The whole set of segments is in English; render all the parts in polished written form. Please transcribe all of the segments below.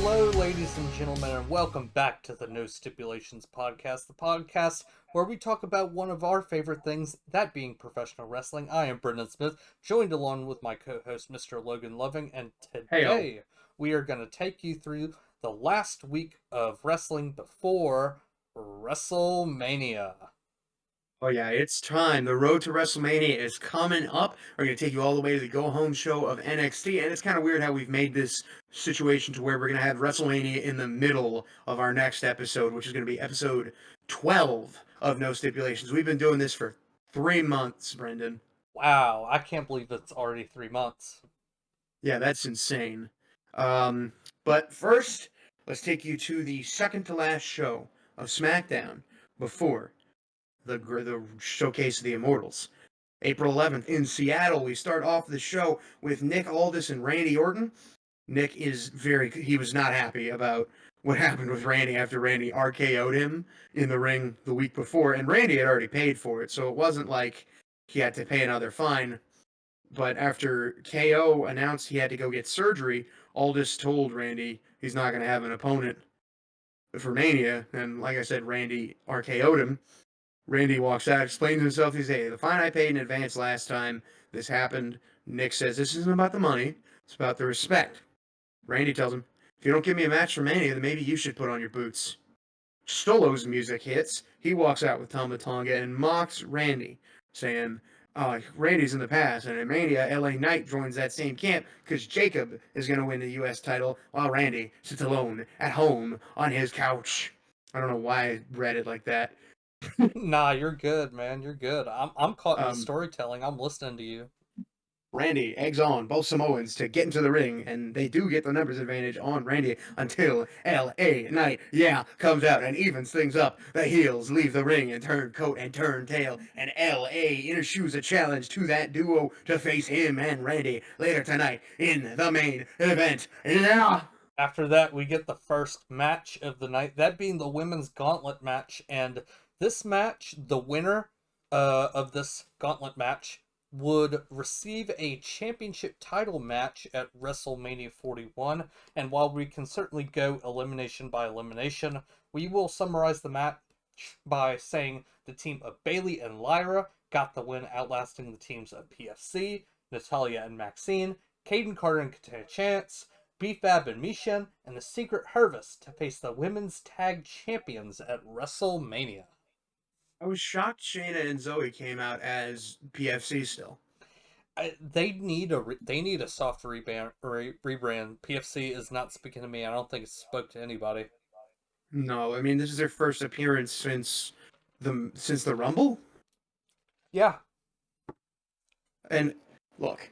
Hello, ladies and gentlemen, and welcome back to the No Stipulations podcast, the podcast where we talk about one of our favorite things, that being professional wrestling. I am Brendan Smith, joined along with my co-host, Mr. Logan Loving, and Heyo. today we are going to take you through the last week of wrestling before WrestleMania. Oh yeah, it's time. The road to WrestleMania is coming up. We're going to take you all the way to the go-home show of NXT, and it's kind of weird how we've made this situation to where we're going to have WrestleMania in the middle of our next episode, which is going to be episode 12 of No Stipulations. We've been doing this for 3 months, Brendan. Wow, I can't believe it's already 3 months. Yeah, that's insane. But first, let's take you to the second to last show of Smackdown before the Showcase of the Immortals. April 11th in Seattle, we start off the show with Nick Aldis and Randy Orton. Nick he was not happy about what happened with Randy after Randy RKO'd him in the ring the week before, and Randy had already paid for it, so it wasn't like he had to pay another fine. But after KO announced he had to go get surgery, Aldis told Randy he's not going to have an opponent for Mania, and like I said, Randy RKO'd him. Randy walks out, explains himself. He says, hey, the fine I paid in advance last time this happened. Nick says, this isn't about the money. It's about the respect. Randy tells him, if you don't give me a match for Mania, then maybe you should put on your boots. Stolo's music hits. He walks out with Tama Tonga and mocks Randy, saying, Randy's in the past, and at Mania, LA Knight joins that same camp because Jacob is going to win the U.S. title while Randy sits alone at home on his couch. I don't know why I read it like that. Nah, you're good, man. You're good. I'm caught in the Um, storytelling. I'm listening to you. Randy eggs on both Samoans to get into the ring, and they do get the numbers advantage on Randy until LA Knight, comes out and evens things up. The heels leave the ring and turn coat and turn tail, and LA issues a challenge to that duo to face him and Randy later tonight in the main event. Yeah! After that, we get the first match of the night, that being the women's gauntlet match. And this match, the winner of this gauntlet match would receive a championship title match at WrestleMania 41. And while we can certainly go elimination by elimination, we will summarize the match by saying the team of Bayley and Lyra got the win, outlasting the teams of PFC, Natalia and Maxine, Caden Carter and Katana Chance, B-Fab and Michin, and the Secret Harvest to face the women's tag champions at WrestleMania. I was shocked Shayna and Zoe came out as PFC still. They need a soft rebrand. PFC is not speaking to me. I don't think it spoke to anybody. No, I mean this is their first appearance since the Rumble. Yeah. And look,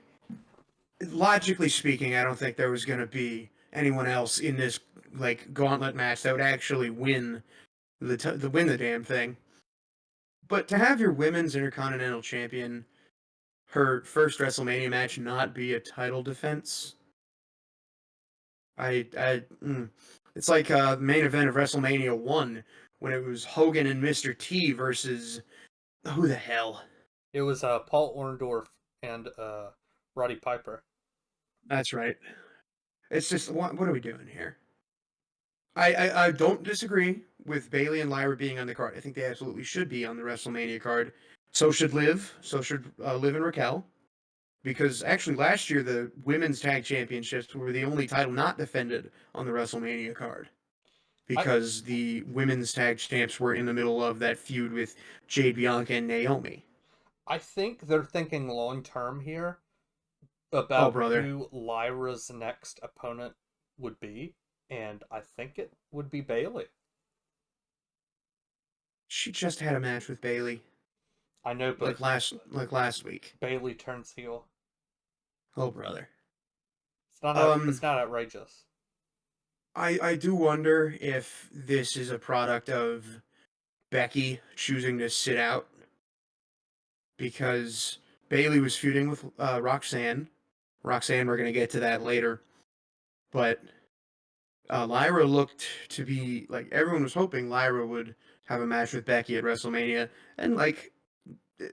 logically speaking, I don't think there was going to be anyone else in this gauntlet match that would actually win the damn thing. But to have your women's Intercontinental Champion, her first WrestleMania match, not be a title defense, it's like the main event of WrestleMania 1 when it was Hogan and Mr. T versus who the hell? It was Paul Orndorff and Roddy Piper. That's right. It's just what are we doing here? I don't disagree with Bayley and Lyra being on the card. I think they absolutely should be on the WrestleMania card. So should Liv. So should Liv and Raquel. Because actually last year the women's tag championships were the only title not defended on the WrestleMania card. Because the women's tag champs were in the middle of that feud with Jade Bianca and Naomi. I think they're thinking long term here about brother. who Lyra's next opponent would be, and I think it would be Bayley. She just had a match with Bayley. I know, but last week. Bayley turns heel. Oh, brother. It's not outrageous. I do wonder if this is a product of Becky choosing to sit out, because Bayley was feuding with Roxanne. Roxanne, we're going to get to that later. But Lyra looked to be like everyone was hoping Lyra would have a match with Becky at WrestleMania. And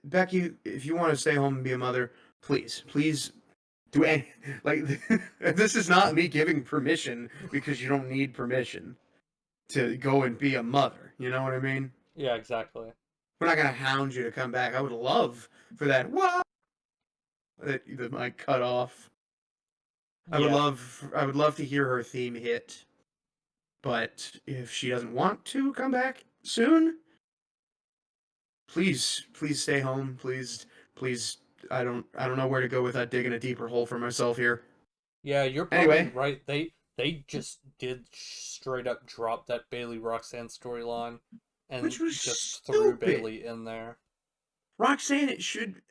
Becky, if you want to stay home and be a mother, please do any like this is not me giving permission because you don't need permission to go and be a mother. You know what I mean? Yeah, exactly. We're not gonna hound you to come back. I would love for that. What? That the mic cut off. Yeah. I would love to hear her theme hit. But if she doesn't want to come back soon, please stay home. Please. I don't know where to go without digging a deeper hole for myself here. Yeah, you're probably Anyway, right. They just did straight up drop that Bailey Roxanne storyline and which was just threw stupid. Bailey in there. Roxanne, it should.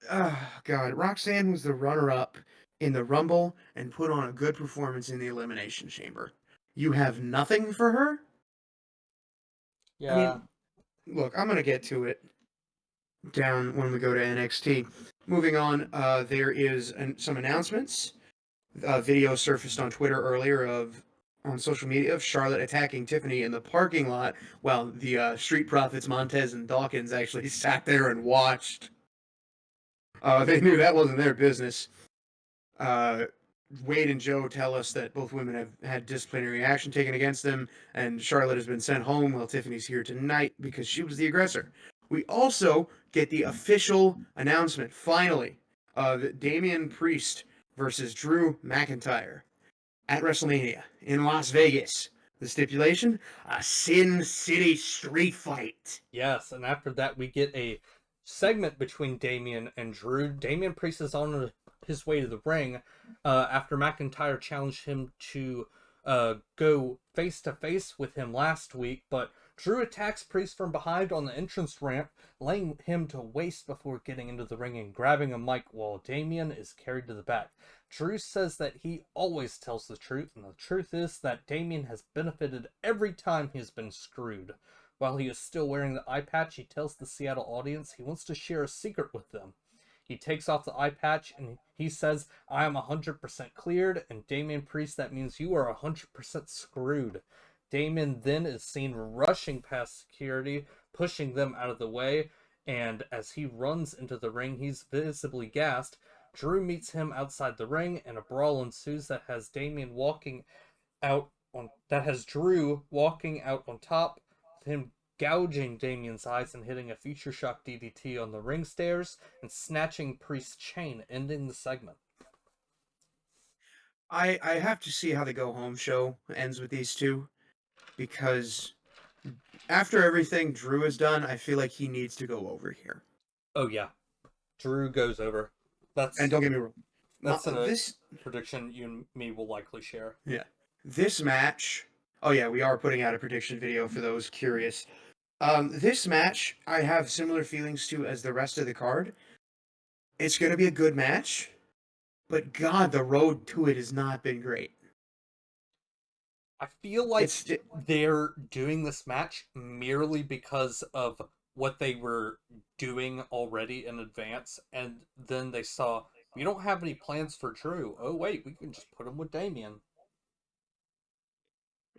God, Roxanne was the runner-up in the Rumble and put on a good performance in the Elimination Chamber. You have nothing for her. I Yeah. mean, look, I'm gonna get to it down when we go to NXT. Moving on, there is some announcements. A video surfaced on Twitter earlier of on social media of Charlotte attacking Tiffany in the parking lot while the Street Profits Montez and Dawkins actually sat there and watched. They knew that wasn't their business. Uh, Wade and Joe tell us that both women have had disciplinary action taken against them, and Charlotte has been sent home while Tiffany's here tonight because she was the aggressor. We also get the official announcement, finally, of Damian Priest versus Drew McIntyre at WrestleMania in Las Vegas. The stipulation? A Sin City street fight. Yes, and after that we get a segment between Damian and Drew. Damian Priest is on his way to the ring after McIntyre challenged him to go face to face with him last week, but Drew attacks Priest from behind on the entrance ramp, laying him to waste before getting into the ring and grabbing a mic while Damian is carried to the back. Drew says that he always tells the truth, and the truth is that Damian has benefited every time he's been screwed. While he is still wearing the eye patch, he tells the Seattle audience he wants to share a secret with them. He takes off the eye patch and he says, I am 100% cleared, and Damian Priest, that means you are 100% screwed. Damon then is seen rushing past security, pushing them out of the way, and as he runs into the ring, he's visibly gassed. Drew meets him outside the ring, and a brawl ensues that has Drew walking out on top, with him gouging Damian's eyes and hitting a future shock DDT on the ring stairs and snatching Priest's chain, ending the segment. I have to see how the go home show ends with these two because after everything Drew has done, I feel like he needs to go over here. Oh yeah, Drew goes over. And That's don't get me wrong, a this prediction you and me will likely share. yeah this match. Oh yeah, we are putting out a prediction video for those curious. This match I have similar feelings to as the rest of the card. It's going to be a good match, but God, the road to it has not been great. I feel like It's they're doing this match merely because of what they were doing already in advance, and then they saw we don't have any plans for Drew. Oh wait, we can just put him with Damien.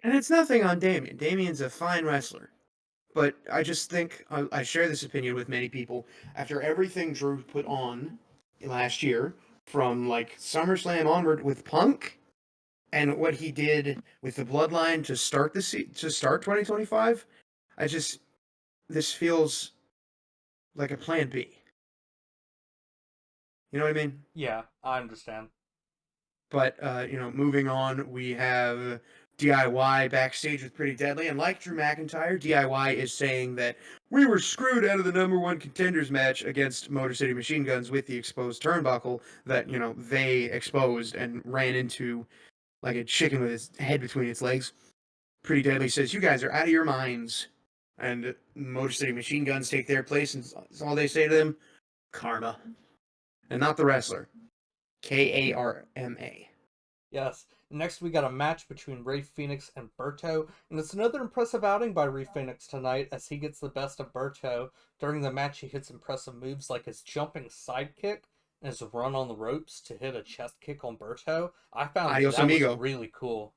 and it's nothing on Damien. Damien's a fine wrestler. But I just think I share this opinion with many people. After everything Drew put on last year, from like SummerSlam onward with Punk, and what he did with the Bloodline to start to start 2025, I just this feels like a Plan B. You know what I mean? Yeah, I understand. But moving on, we have DIY backstage with Pretty Deadly, and like Drew McIntyre, DIY is saying that we were screwed out of the number one contenders match against Motor City Machine Guns with the exposed turnbuckle that they exposed and ran into like a chicken with its head between its legs. Pretty Deadly says you guys are out of your minds, and Motor City Machine Guns take their place, and all they say to them, karma, and not the wrestler, Karma. Yes. Next, we got a match between Ray Phoenix and Berto, and it's another impressive outing by Ray Phoenix tonight as he gets the best of Berto. During the match, he hits impressive moves like his jumping sidekick and his run on the ropes to hit a chest kick on Berto. I found Adios, that was amigo. really cool.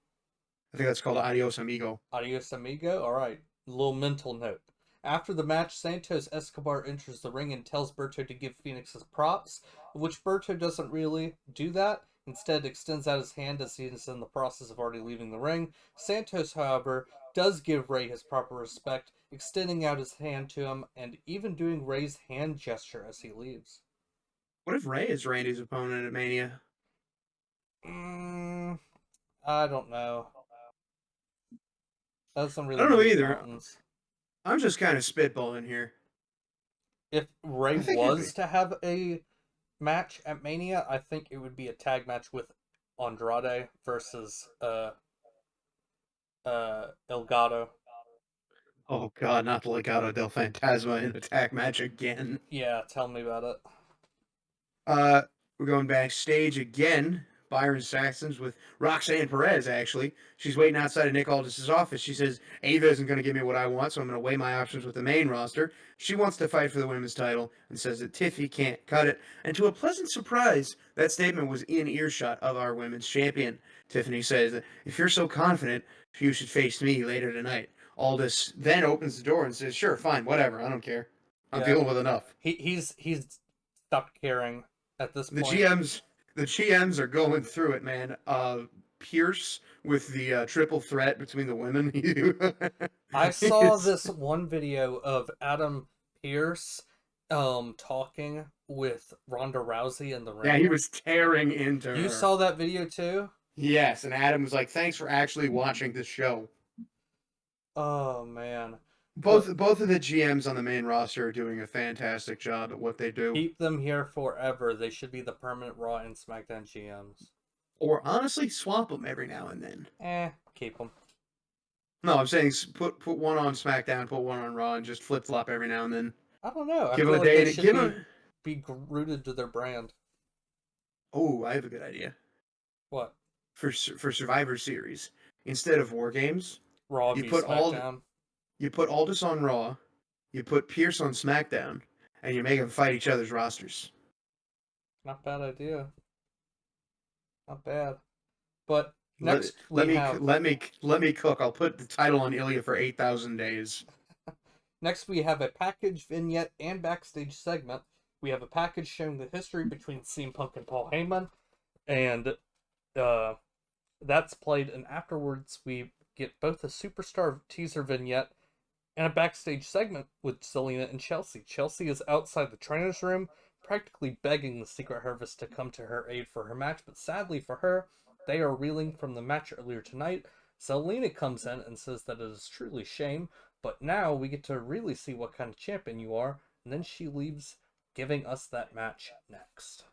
I think that's called Adios Amigo. Adios, amigo. All right, a little mental note. After the match, Santos Escobar enters the ring and tells Berto to give Phoenix his props, which Berto doesn't really do that. Instead, extends out his hand as he is in the process of already leaving the ring. Santos, however, does give Ray his proper respect, extending out his hand to him and even doing Ray's hand gesture as he leaves. What if Ray is Randy's opponent at Mania? Mm, I don't know. That doesn't I really don't know move either. mountains. I'm just kind of spitballing here. If Ray I think it'd be. was to have a match at Mania, I think it would be a tag match with Andrade versus Elgato. Oh God, not the Legado del Fantasma in a tag match again. Yeah, tell me about it. Uh, we're going backstage again. Byron Saxton's with Roxanne Perez, actually. She's waiting outside of Nick Aldis's office. She says, Ava isn't going to give me what I want, so I'm going to weigh my options with the main roster. She wants to fight for the women's title and says that Tiffy can't cut it. And to a pleasant surprise, that statement was in earshot of our women's champion. Tiffany says that if you're so confident, you should face me later tonight. Aldis then opens the door and says, sure, fine, whatever, I don't care. I'm Yeah, dealing with enough. he's stopped caring at this the point. GMs the GMs are going through it, man. Pierce with the triple threat between the women. I saw it's, this one video of Adam Pierce talking with Ronda Rousey in the yeah, he ring. was tearing into You her. saw that video too? Yes, and Adam was like, "Thanks for actually watching the show." Oh man. But Both of the GMs on the main roster are doing a fantastic job at what they do. keep them here forever. They should be the permanent Raw and SmackDown GMs. Or honestly, swap them every now and then. Keep them. No, I'm saying put one on SmackDown, put one on Raw, and just flip flop every now and then. I don't know. I Give them feel a like day they to should give them. be rooted to their brand. Oh, I have a good idea. What? For Survivor Series. Instead of War Games, Raw you v put all SmackDown. you put Aldis on Raw, you put Pierce on SmackDown, and you make them fight each other's rosters. Not bad idea. Not bad. But Let next we have let me cook. I'll put the title on Ilya for 8,000 days. next we have a package vignette and backstage segment. We have a package showing the history between CM Punk and Paul Heyman, and uh, that's played. And afterwards, we get both a superstar teaser vignette and a backstage segment with Zelina and Chelsea. Chelsea is outside the trainer's room, practically begging the Secret Harvest to come to her aid for her match, but sadly for her, they are reeling from the match earlier tonight. Zelina comes in and says that it is truly shame, but now we get to really see what kind of champion you are, and then she leaves, giving us that match next.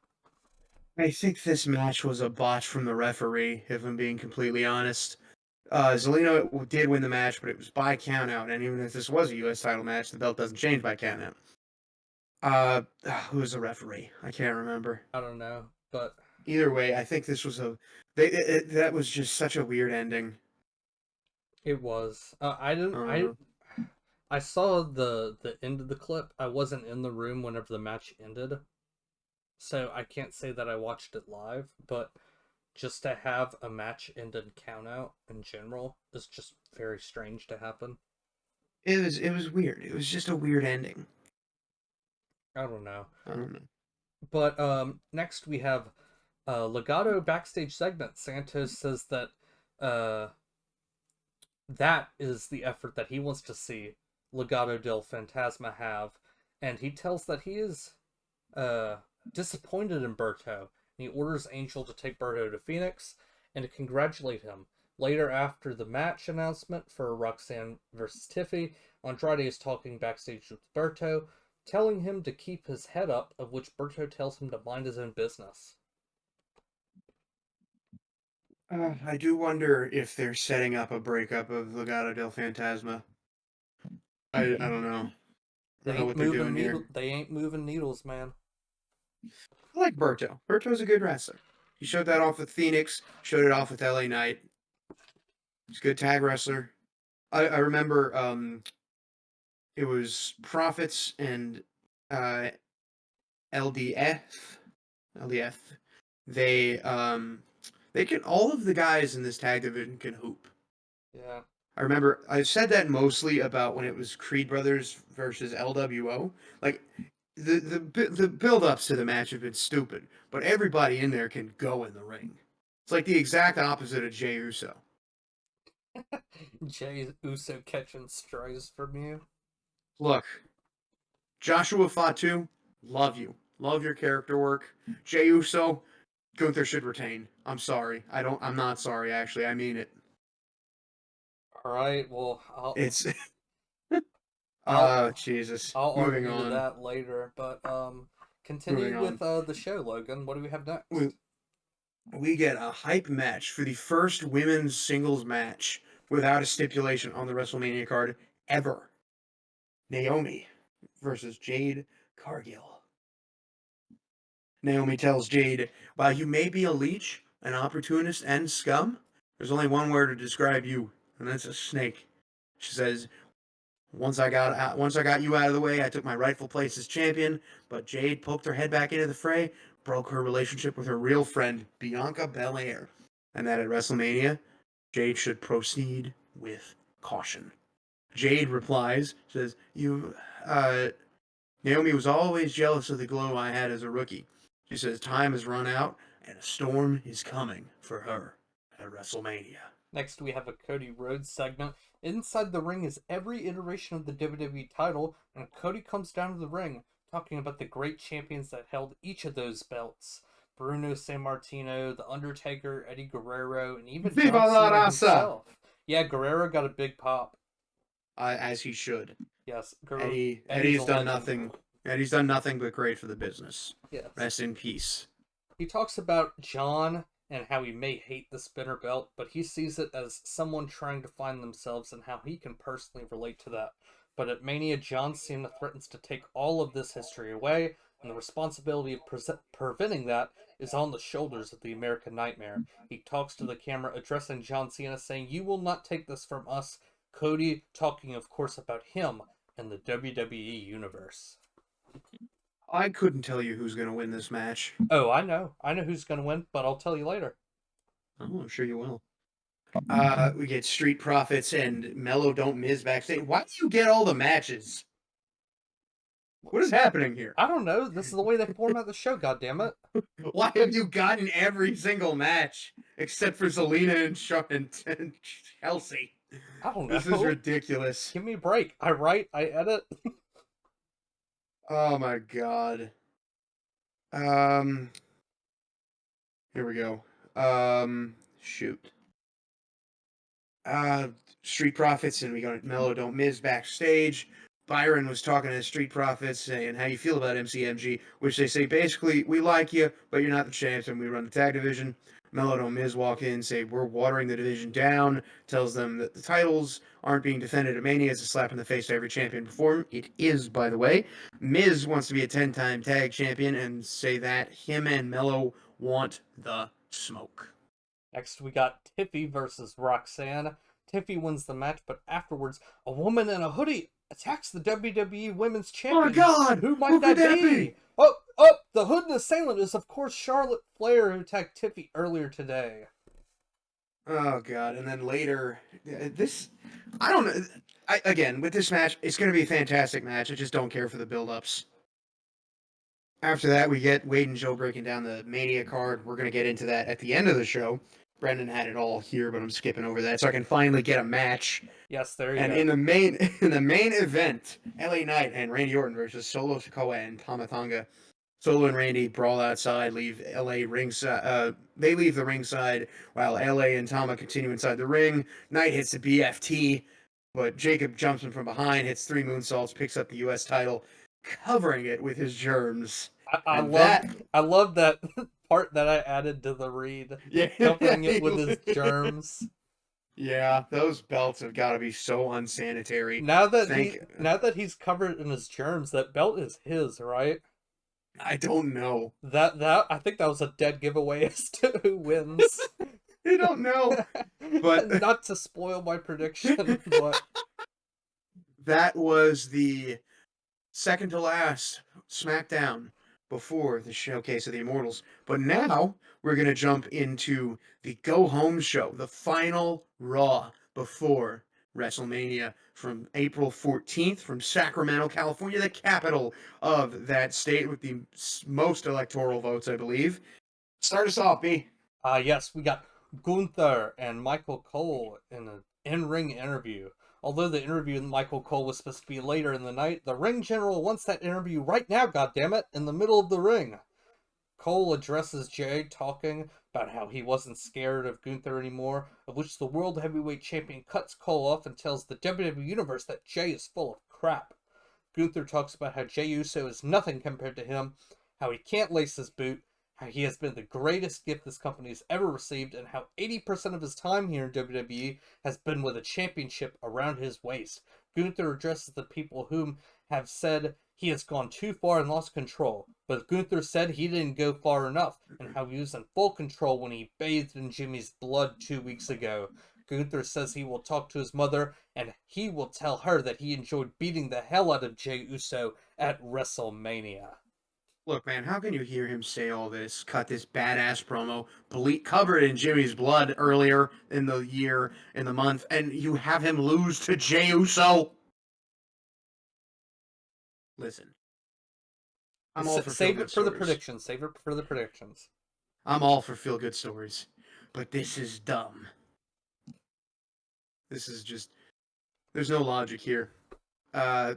I think this match was a botch from the referee, if I'm being completely honest. Zelina did win the match, but it was by countout, and even if this was a U.S. title match, the belt doesn't change by countout. Who was the referee? I can't remember. I don't know, but Either way, I think this was that was just such a weird ending. it was. I didn't. Uh, I saw the end of the clip. I wasn't in the room whenever the match ended, so I can't say that I watched it live. But just to have a match end in count out in general is just very strange to happen. it was weird. It was just a weird ending. I don't know. I don't know. But next we have Legato backstage segment. Santos says that uh, that is the effort that he wants to see Legado del Fantasma have, and he tells that he is uh, disappointed in Berto, and he orders Angel to take Berto to Phoenix and to congratulate him. Later, after the match announcement for Roxanne versus Tiffy, Andrade is talking backstage with Berto, telling him to keep his head up, of which Berto tells him to mind his own business. I do wonder if they're setting up a breakup of Legado del Fantasma. I don't know. I don't know what they're doing here. They ain't moving needles, man. I like Berto. Berto's a good wrestler. He showed that off with Phoenix. Showed it off with LA Knight. He's a good tag wrestler. I remember it was Profits and uh, LDF. LDF. They they can all of the guys in this tag division can hoop. Yeah. I remember I said that mostly about when it was Creed Brothers versus LWO. Like the build ups to the match have been stupid, but everybody in there can go in the ring. It's like the exact opposite of Jey Uso. Jay Uso catching strays from you. Look, Joshua Fatu, love you, love your character work. Jey Uso, Gunther should retain. I'm sorry. I don't. I'm not sorry. Actually, I mean it. All right, well, It's I'll Jesus. I'll Moving argue to on. that later, but Moving continue on. with the show, Logan. What do we have We next? we get a hype match for the first women's singles match without a stipulation on the WrestleMania card ever. Naomi versus Jade Cargill. Naomi tells Jade, while you may be a leech, an opportunist, and scum, there's only one word to describe you, and that's a snake. She says, once I got you out of the way, I took my rightful place as champion, but Jade poked her head back into the fray, broke her relationship with her real friend, Bianca Belair, and that at WrestleMania, Jade should proceed with caution. Jade replies, says, uh, Naomi was always jealous of the glow I had as a rookie. She says time has run out and a storm is coming for her at WrestleMania. Next, we have a Cody Rhodes segment. Inside the ring is every iteration of the WWE title, and Cody comes down to the ring, talking about the great champions that held each of those belts. Bruno Sammartino, The Undertaker, Eddie Guerrero, and even Viva John la Cena raza! himself. Yeah, Guerrero got a big pop. As he should. Yes, Eddie's a Eddie's done legend. nothing. Eddie's done nothing but great for the business. Yes. Rest in peace. He talks about John and how he may hate the spinner belt, but he sees it as someone trying to find themselves and how he can personally relate to that. But at Mania, John Cena threatens to take all of this history away, and the responsibility of preventing that is on the shoulders of the American Nightmare. He talks to the camera, addressing John Cena, saying, "You will not take this from us." Cody talking, of course, about him and the WWE Universe. I couldn't tell you who's going to win this match. Oh, I know. I know who's going to win, but I'll tell you later. Oh, I'm sure you will. We get Street Profits and Mello Don't Miz backstage. Why do you get all the matches? What is happening here? I don't know. This is the way they format the show, goddammit. Why have you gotten every single match except for Zelina and Chelsea? I don't know. This is ridiculous. Give me a break. I write, I edit. Oh my god. Um, Here we go. Shoot. Uh, Street Profits, and we got Mello Don't Miz backstage. Byron was talking to the Street Profits saying how you feel about MCMG, which they say basically, we like you, but you're not the champs, and we run the tag division. Mello and Miz walk in, say we're watering the division down, tells them that the titles aren't being defended at Mania. It's a slap in the face to every champion before him. It is, by the way. Miz wants to be a 10-time tag champion and say that him and Mello want the smoke. Next, we got Tiffy versus Roxanne. Tiffy wins the match, but afterwards, a woman in a hoodie attacks the WWE Women's Champion. Oh my god! Who might that be? Oh, the hood assailant is, of course, Charlotte Flair, who attacked Tiffy earlier today. Oh god! And then later, I don't know. Again, with this match, it's going to be a fantastic match. I just don't care for the build-ups. After that, we get Wade and Joe breaking down the Mania card. We're going to get into that at the end of the show. Brendan had it all here, but I'm skipping over that so I can finally get a match. Yes, there you And go. in the main event, LA Knight and Randy Orton versus Solo Sikoa and Tama Tonga. Solo and Randy brawl outside, leave LA ringside. They leave the ringside while LA and Tama continue inside the ring. Knight hits the BFT, but Jacob jumps him from behind, hits 3 moonsaults, picks up the U.S. title, covering it with his germs. I And love that part that I added to the read, yeah, covering it with his germs. Yeah, those belts have got to be so unsanitary. Now that he's covered in his germs, that belt is his, right? I don't know. That I think that was a dead giveaway as to who wins. I don't know. But not to spoil my prediction, but that was the second to last Smackdown before the Showcase of the Immortals. But now we're going to jump into the Go Home show, the final Raw before WrestleMania from April 14th from Sacramento, California, the capital of that state with the most electoral votes, I believe. Start us off, B. Yes, we got Gunther and Michael Cole in an in-ring interview. Although the interview with Michael Cole was supposed to be later in the night, the ring general wants that interview right now, goddammit, in the middle of the ring. Cole addresses Jay, talking about how he wasn't scared of Gunther anymore, of which the World Heavyweight Champion cuts Cole off and tells the WWE Universe that Jay is full of crap. Gunther talks about how Jey Uso is nothing compared to him, how he can't lace his boot, how he has been the greatest gift this company has ever received, and how 80% of his time here in WWE has been with a championship around his waist. Gunther addresses the people whom have said he has gone too far and lost control, but Gunther said he didn't go far enough, and how he was in full control when he bathed in Jimmy's blood 2 weeks ago. Gunther says he will talk to his mother and he will tell her that he enjoyed beating the hell out of Jey Uso at WrestleMania. Look, man, how can you hear him say all this, cut this badass promo, covered in Jimmy's blood earlier in the year, in the month, and you have him lose to Jey Uso? Listen, I'm all for feel Save good it for the stories. predictions. Save it for the predictions. I'm all for feel good stories. But this is dumb. This is just, there's no logic here. Uh,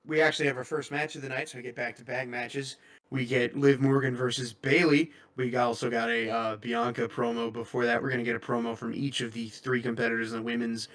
we actually have our first match of the night, so we get back to back matches. We get Liv Morgan versus Bayley. We also got a Bianca promo before that. We're going to get a promo from each of the three competitors in the women's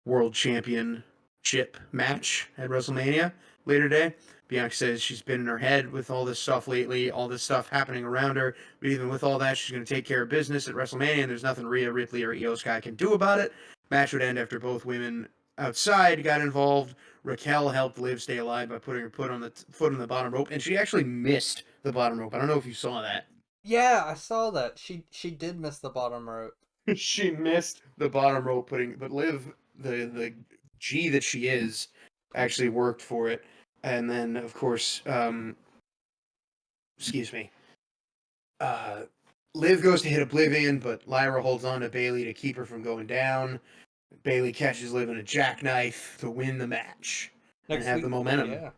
world championship match at WrestleMania later today. Bianca says she's been in her head with all this stuff lately, all this stuff happening around her. But even with all that, she's going to take care of business at WrestleMania, and there's nothing Rhea Ripley or Io Sky can do about it. Match would end after both women outside got involved. Raquel helped Liv stay alive by putting her foot on the bottom rope, and she actually missed the bottom rope. I don't know if you saw that. Yeah, I saw that. She did miss the bottom rope. She missed the bottom rope but Liv, the G that she is, actually worked for it. And then of course, excuse me, uh, Liv goes to hit Oblivion, but Lyra holds on to Bayley to keep her from going down. Bayley catches Liv in a jackknife to win the match and Next have the week, momentum. yeah.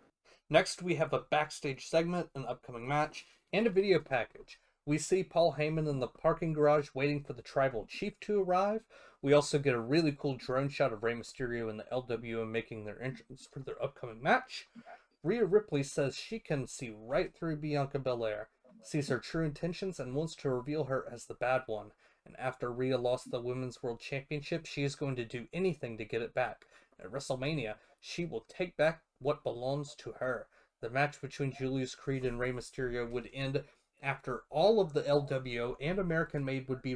Next, we have a backstage segment, an upcoming match, and a video package. We see Paul Heyman in the parking garage waiting for the tribal chief to arrive. We also get a really cool drone shot of Rey Mysterio and the LWO making their entrance for their upcoming match. Rhea Ripley says she can see right through Bianca Belair, sees her true intentions, and wants to reveal her as the bad one. And after Rhea lost the Women's World Championship, she is going to do anything to get it back. At WrestleMania, she will take back what belongs to her. The match between Julius Creed and Rey Mysterio would end after all of the LWO and American Made would be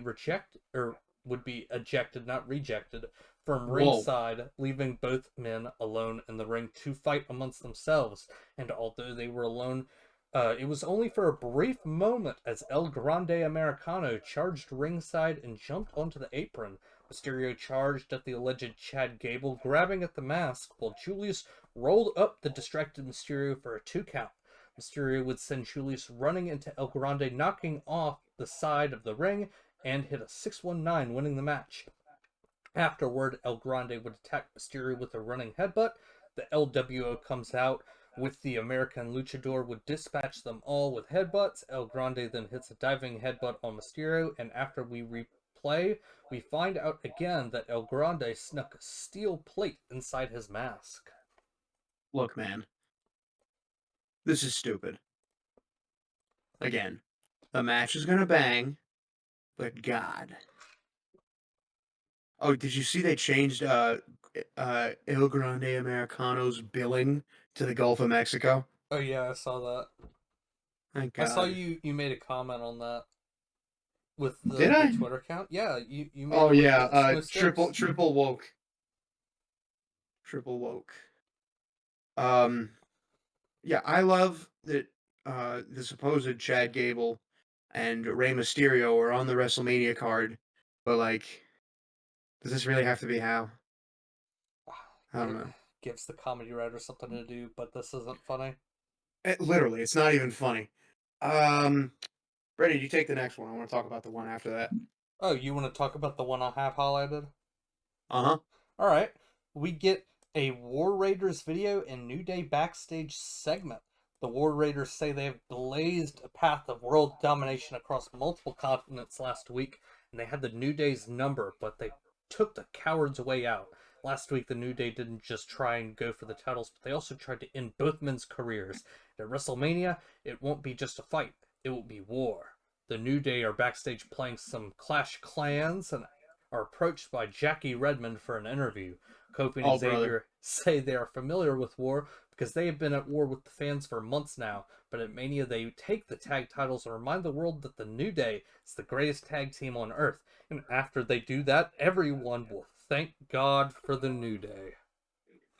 ejected, not rejected, from Whoa. ringside, leaving both men alone in the ring to fight amongst themselves. And although they were alone, it was only for a brief moment as El Grande Americano charged ringside and jumped onto the apron. Mysterio charged at the alleged Chad Gable, grabbing at the mask, while Julius rolled up the distracted Mysterio for a 2 count. Mysterio would send Julius running into El Grande, knocking off the side of the ring, and hit a 619, winning the match. Afterward, El Grande would attack Mysterio with a running headbutt. The LWO comes out with the American Luchador, would dispatch them all with headbutts. El Grande then hits a diving headbutt on Mysterio, and after we replay, we find out again that El Grande snuck a steel plate inside his mask. Look, man, this is stupid. Again, the match is gonna bang, but God. Oh, did you see they changed El Grande Americano's billing to the Gulf of Mexico? Oh yeah, I saw that. Thank I saw God. you made a comment on that with Did the I? Twitter account. Yeah, you made Oh it with yeah, the smooth sticks. triple woke. Triple woke. Um yeah, I love that the supposed Chad Gable and Rey Mysterio are on the WrestleMania card, but like, does this really have to be how? I don't It know. gives the comedy writer something to do, but this isn't funny. Literally, it's not even funny. Um, Brady, you take the next one. I want to talk about the one after that. Oh, you want to talk about the one I have highlighted? Uh huh. All right. we get a War Raiders video and New Day backstage segment. The War Raiders say they have blazed a path of world domination across multiple continents last week, and they had the New Day's number, but they took the coward's way out. Last week, the New Day didn't just try and go for the titles, but they also tried to end both men's careers. At WrestleMania, it won't be just a fight, it will be war. The New Day are backstage playing some Clash Clans and are approached by Jackie Redmond for an interview. Kofi and Oh, brother. Xavier say they are familiar with war because they have been at war with the fans for months now, but at Mania they take the tag titles and remind the world that the New Day is the greatest tag team on earth. And after they do that, everyone will thank God for the New Day.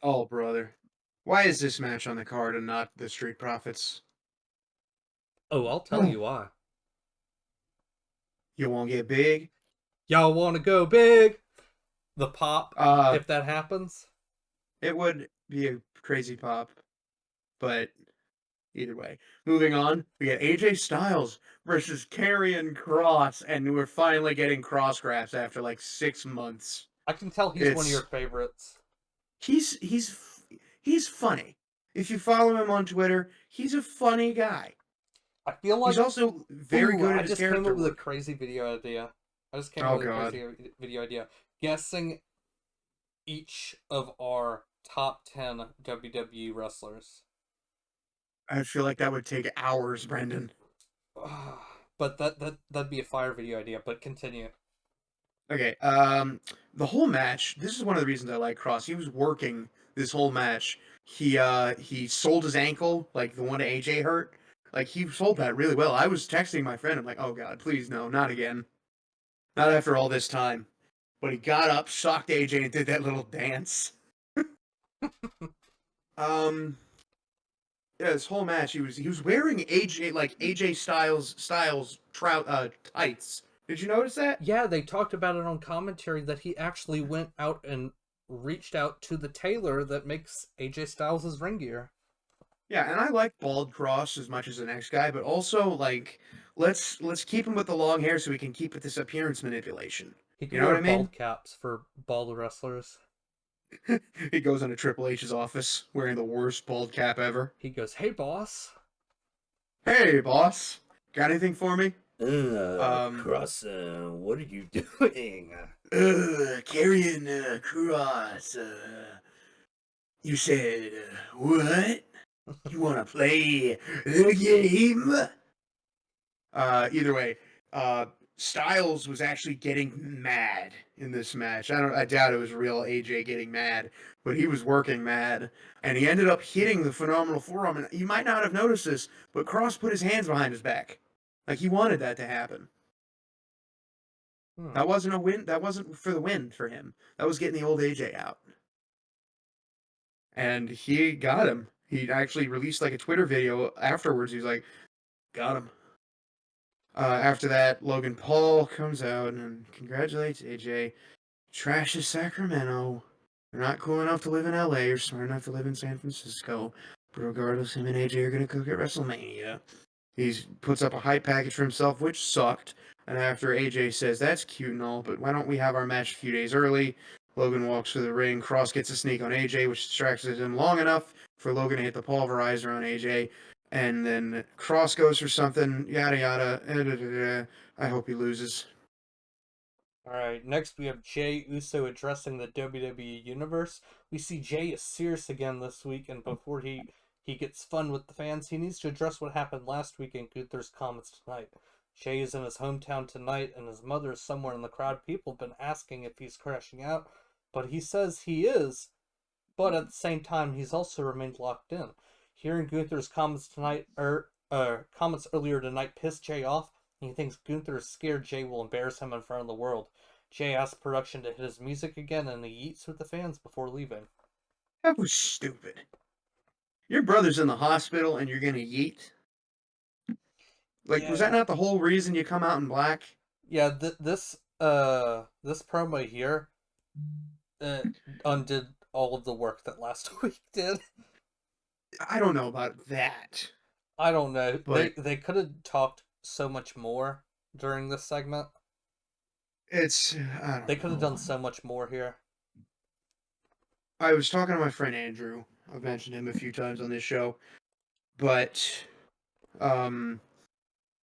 Oh, brother. Why is this match on the card and not the Street Profits? Oh, I'll tell you why. You won't get big? Y'all want to go big? The pop, Uh, if that happens. it would be a crazy pop, but either way. Moving on, we got AJ Styles versus Karrion Kross, and we're finally getting cross graphs after like 6 months. I can tell he's one of your It's favorites. he's funny. If you follow him on Twitter, he's a funny guy. I feel He's like, also very ooh, good I at his just came up character with a work. crazy video idea. I just came up Oh with a god. crazy video idea. Guessing each of our top 10 WWE wrestlers. I feel like that would take hours, Brendan. But that'd be a fire video idea, but continue. Okay, the whole match, this is one of the reasons I like Cross. He was working this whole match. He sold his ankle, like the one AJ hurt. Like he sold that really well. I was texting my friend, I'm like, oh god, please no, not again. Not after all this time. But he got up, shocked AJ, and did that little dance. Um yeah, this whole match he was wearing AJ Styles trout tights. Did you notice that? Yeah, they talked about it on commentary that he actually went out and reached out to the tailor that makes AJ Styles' ring gear. Yeah, and I like Bald Cross as much as the next guy, but also like let's keep him with the long hair so we can keep with this appearance manipulation. He You could know what wear I mean? bald caps for bald wrestlers. He goes into Triple H's office wearing the worst bald cap ever. He goes, "Hey, boss." Hey, boss, got anything for me? Cross, what are you doing? Carrying Cross. You said what? You want to play the game? Either way, uh, Styles was actually getting mad in this match. I doubt it was real AJ getting mad, but he was working mad, and he ended up hitting the phenomenal forearm. And you might not have noticed this, but Cross put his hands behind his back, like he wanted that to happen. Hmm. That wasn't a win. That wasn't for the win for him. That was getting the old AJ out, and he got him. He actually released like a Twitter video afterwards. He was like, "Got him." After that, Logan Paul comes out and congratulates AJ. Trashes Sacramento. They're not cool enough to live in LA or smart enough to live in San Francisco. But regardless, him and AJ are going to cook at WrestleMania. He puts up a hype package for himself, which sucked. And after AJ says, that's cute and all, but why don't we have our match a few days early? Logan walks to the ring. Cross gets a sneak on AJ, which distracts him long enough for Logan to hit the pulverizer on AJ. And then Cross goes for something, yada yada. I hope he loses. All right, next we have Jay Uso addressing the WWE Universe. We see Jay is serious again this week, and before he gets fun with the fans, he needs to address what happened last week in Gunther's comments tonight. Jay is in his hometown tonight, and his mother is somewhere in the crowd. People have been asking if he's crashing out, but he says he is, but at the same time, he's also remained locked in. Hearing Gunther's comments tonight, comments earlier tonight, pissed Jay off. He thinks Gunther is scared Jay will embarrass him in front of the world. Jay asks production to hit his music again, and he eats with the fans before leaving. That was stupid. Your brother's in the hospital and you're gonna yeet? Like, was that Yeah, not the whole reason you come out in black? yeah. This promo here uh, undid all of the work that last week did. I don't know about that, I don't know. They but they could have talked so much more during this segment. it's I They don't could have know. done so much more here. I was talking to my friend Andrew. I've mentioned him a few times on this show, but um,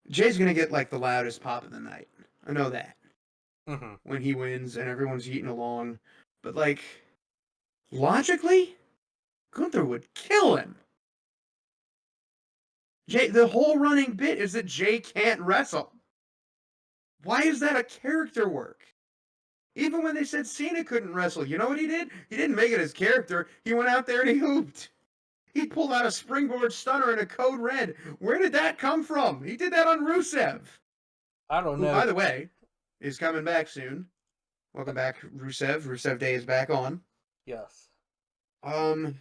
Jay's gonna get like the loudest pop of the night. I know that Hmm. when he wins and everyone's eating along, but like logically, Gunther would kill him. Jay, the whole running bit is that Jay can't wrestle. Why is that a character work? Even when they said Cena couldn't wrestle, you know what he did? He didn't make it his character. He went out there and he hooped. He pulled out a springboard stunner and a code red. Where did that come from? He did that on Rusev. I don't Who, know. by the way, is coming back soon. Welcome back, Rusev. Rusev Day is back on. Yes. Um,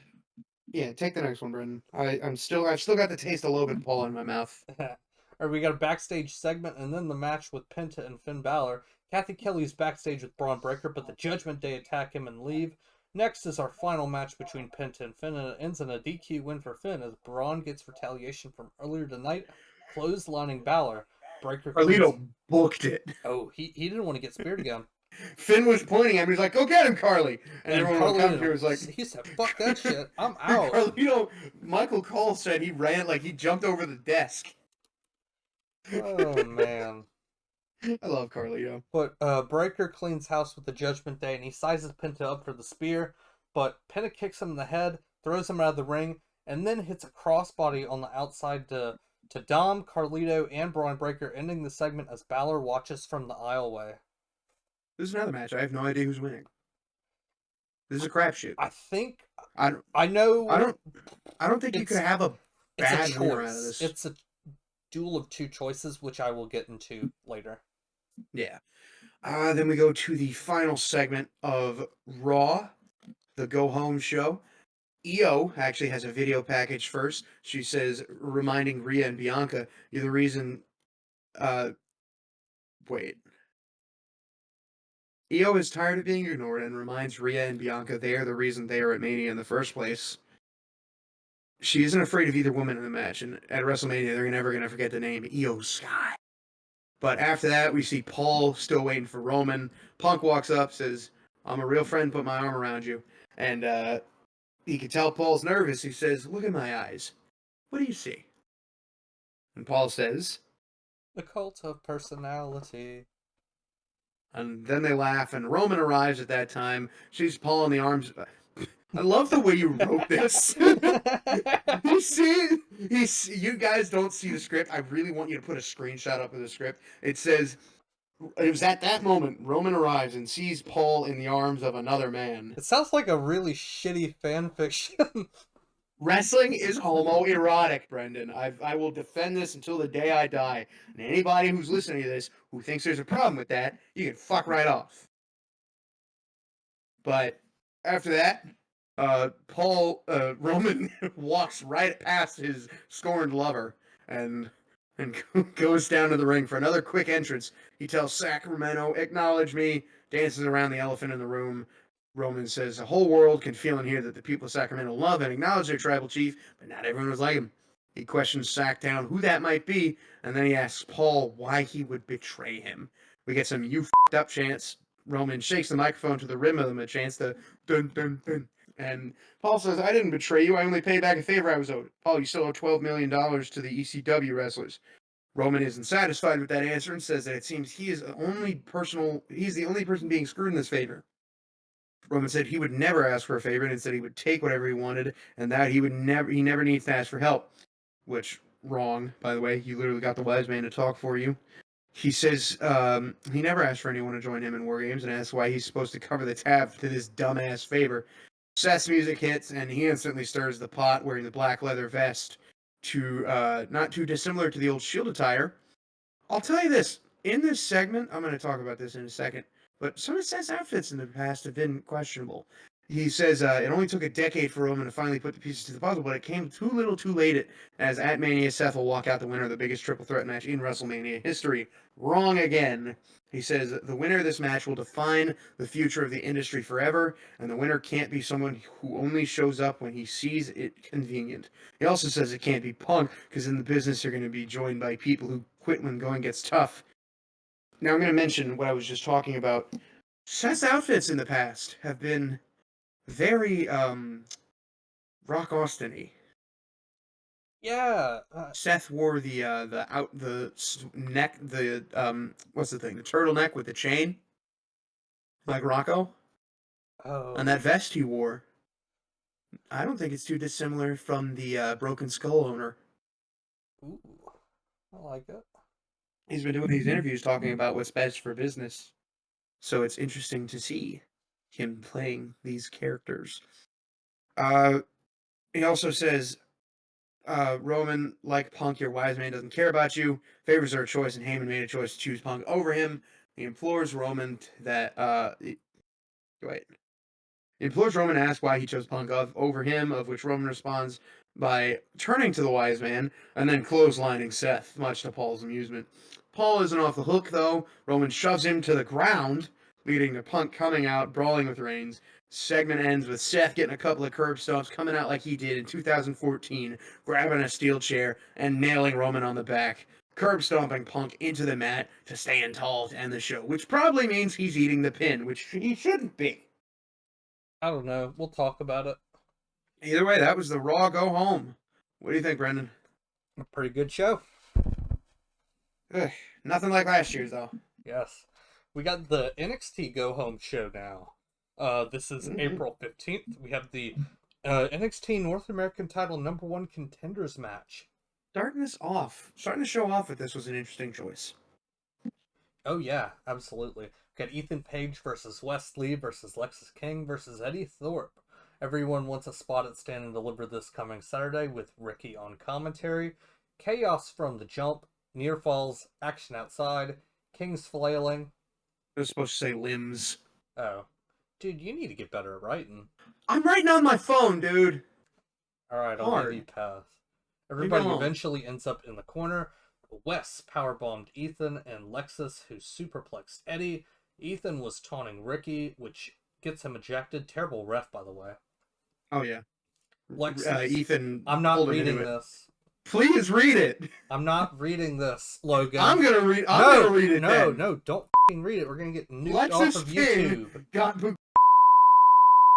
yeah, take the next one, Brendan. I've still got the taste of Logan Paul in my mouth. Or we got a backstage segment and then the match with Penta and Finn Balor. Kathy Kelly's backstage with Braun Breaker, but the Judgment Day attack him and leave. Next is our final match between Penta and Finn, and it ends in a DQ win for Finn as Braun gets retaliation from earlier tonight, clotheslining Balor. Breaker cleans. Carlito booked it. Oh, he didn't want to get speared again. Finn was pointing at him. He's like, "Go get him, Carly!" And everyone on the commentary was like, he said, "Fuck that shit, I'm out." Carlito, Michael Cole said he ran like he jumped over the desk. Oh man. I love Carlito. But Breaker cleans house with the Judgment Day and he sizes Penta up for the spear, but Penta kicks him in the head, throws him out of the ring, and then hits a crossbody on the outside to Dom, Carlito, and Braun Breaker, ending the segment as Balor watches from the aisleway. This is another match. I have no idea who's winning. This is a crapshoot. I think I don't. I know. I don't think you could have a bad it's a winner out of choice. this. It's a duel of two choices, which I will get into later. Yeah. Then we go to the final segment of Raw, the Go Home show. Io actually has a video package first. She says, reminding Rhea and Bianca, "You're the reason." Wait. Io is tired of being ignored and reminds Rhea and Bianca they are the reason they are at Mania in the first place. She isn't afraid of either woman in the match, and at WrestleMania, they're never going to forget the name Io Sky. But after that, we see Paul still waiting for Roman. Punk walks up, says, "I'm a real friend, put my arm around you." And he can tell Paul's nervous. He says, "Look in my eyes. What do you see?" And Paul says, The cult of personality. and then they laugh, and Roman arrives at that time. She's Paul in the arms. I love the way you wrote this. You see, you guys don't see the script. I really want you to put a screenshot up of the script. It says, it was at that moment Roman arrives and sees Paul in the arms of another man. It sounds like a really shitty fan fiction. Wrestling is homoerotic, Brendan. I will defend this until the day I die. And anybody who's listening to this who thinks there's a problem with that, you can fuck right off. But after that, Roman walks right past his scorned lover and goes down to the ring for another quick entrance. He tells Sacramento, "Acknowledge me," dances around the elephant in the room. Roman says, "The whole world can feel and hear that the people of Sacramento love and acknowledge their tribal chief, but not everyone was like him." He questions Sacktown who that might be, and then he asks Paul why he would betray him. We get some "you f***ed up" chants. Roman shakes the microphone to the rhythm of chants the dun dun dun. And Paul says, "I didn't betray you. I only paid back a favor I was owed." "Paul, you still owe $12 million to the ECW wrestlers." Roman isn't satisfied with that answer and says that it seems he's the only person being screwed in this favor. Roman said he would never ask for a favor and instead he would take whatever he wanted and that he never needs to ask for help. Which, wrong, by the way. You literally got the wise man to talk for you. He says he never asked for anyone to join him in War Games and asks why he's supposed to cover the tab to this dumbass favor. Seth's music hits and he instantly stirs the pot wearing the black leather vest not too dissimilar to the old Shield attire. I'll tell you this, in this segment, I'm going to talk about this in a second, but some of Seth's outfits in the past have been questionable. He says it only took a decade for Roman to finally put the pieces to the puzzle, but it came too little too late as at Mania, Seth will walk out the winner of the biggest triple threat match in WrestleMania history. Wrong again. He says the winner of this match will define the future of the industry forever, and the winner can't be someone who only shows up when he sees it convenient. He also says it can't be Punk, because in the business you're going to be joined by people who quit when going gets tough. Now I'm going to mention what I was just talking about. Seth's outfits in the past have been very Rock Austin-y. Yeah. Seth wore neck, what's the thing, the turtleneck with the chain, like Rocco, and that Oh. vest he wore. I don't think it's too dissimilar from the Broken Skull owner. Ooh. I like it. He's been doing these interviews talking about what's best for business, so it's interesting to see him playing these characters. Uh, he also says, Roman, like Punk, your wise man doesn't care about you. Favors are a choice, and Heyman made a choice to choose Punk over him. He implores Roman that, wait. He implores Roman to ask why he chose Punk over him, of which Roman responds by turning to the wise man and then clotheslining Seth, much to Paul's amusement. Paul isn't off the hook, though. Roman shoves him to the ground, leading to Punk coming out, brawling with Reigns. Segment ends with Seth getting a couple of curb stomps, coming out like he did in 2014, grabbing a steel chair and nailing Roman on the back, curb stomping Punk into the mat to stand tall to end the show, which probably means he's eating the pin, which he shouldn't be. I don't know. We'll talk about it. Either way, that was the Raw Go Home. What do you think, Brendan? A pretty good show. Ugh, nothing like last year's, though. Yes. We got the NXT Go Home show now. This is April 15th. We have the NXT North American title #1 contenders match. Starting the show off with this was an interesting choice. Oh yeah, absolutely. Got Ethan Page versus Wes Lee versus Lexis King versus Eddie Thorpe. Everyone wants a spot at Stand and Deliver this coming Saturday with Ricky on commentary. Chaos from the jump, near falls, action outside, King's flailing. It was supposed to say limbs. Oh. Dude, you need to get better at writing. I'm writing on my phone, dude. Alright, I'll give you a pass. Everybody eventually ends up in the corner. Wes powerbombed Ethan and Lexis, who superplexed Eddie. Ethan was taunting Ricky, which gets him ejected. Terrible ref, by the way. Oh, yeah. Lexis, Ethan, I'm not reading this. Please read it. I'm not reading this, Logan. I'm gonna read it. No, don't f***ing read it. We're gonna get nuked off of YouTube. King got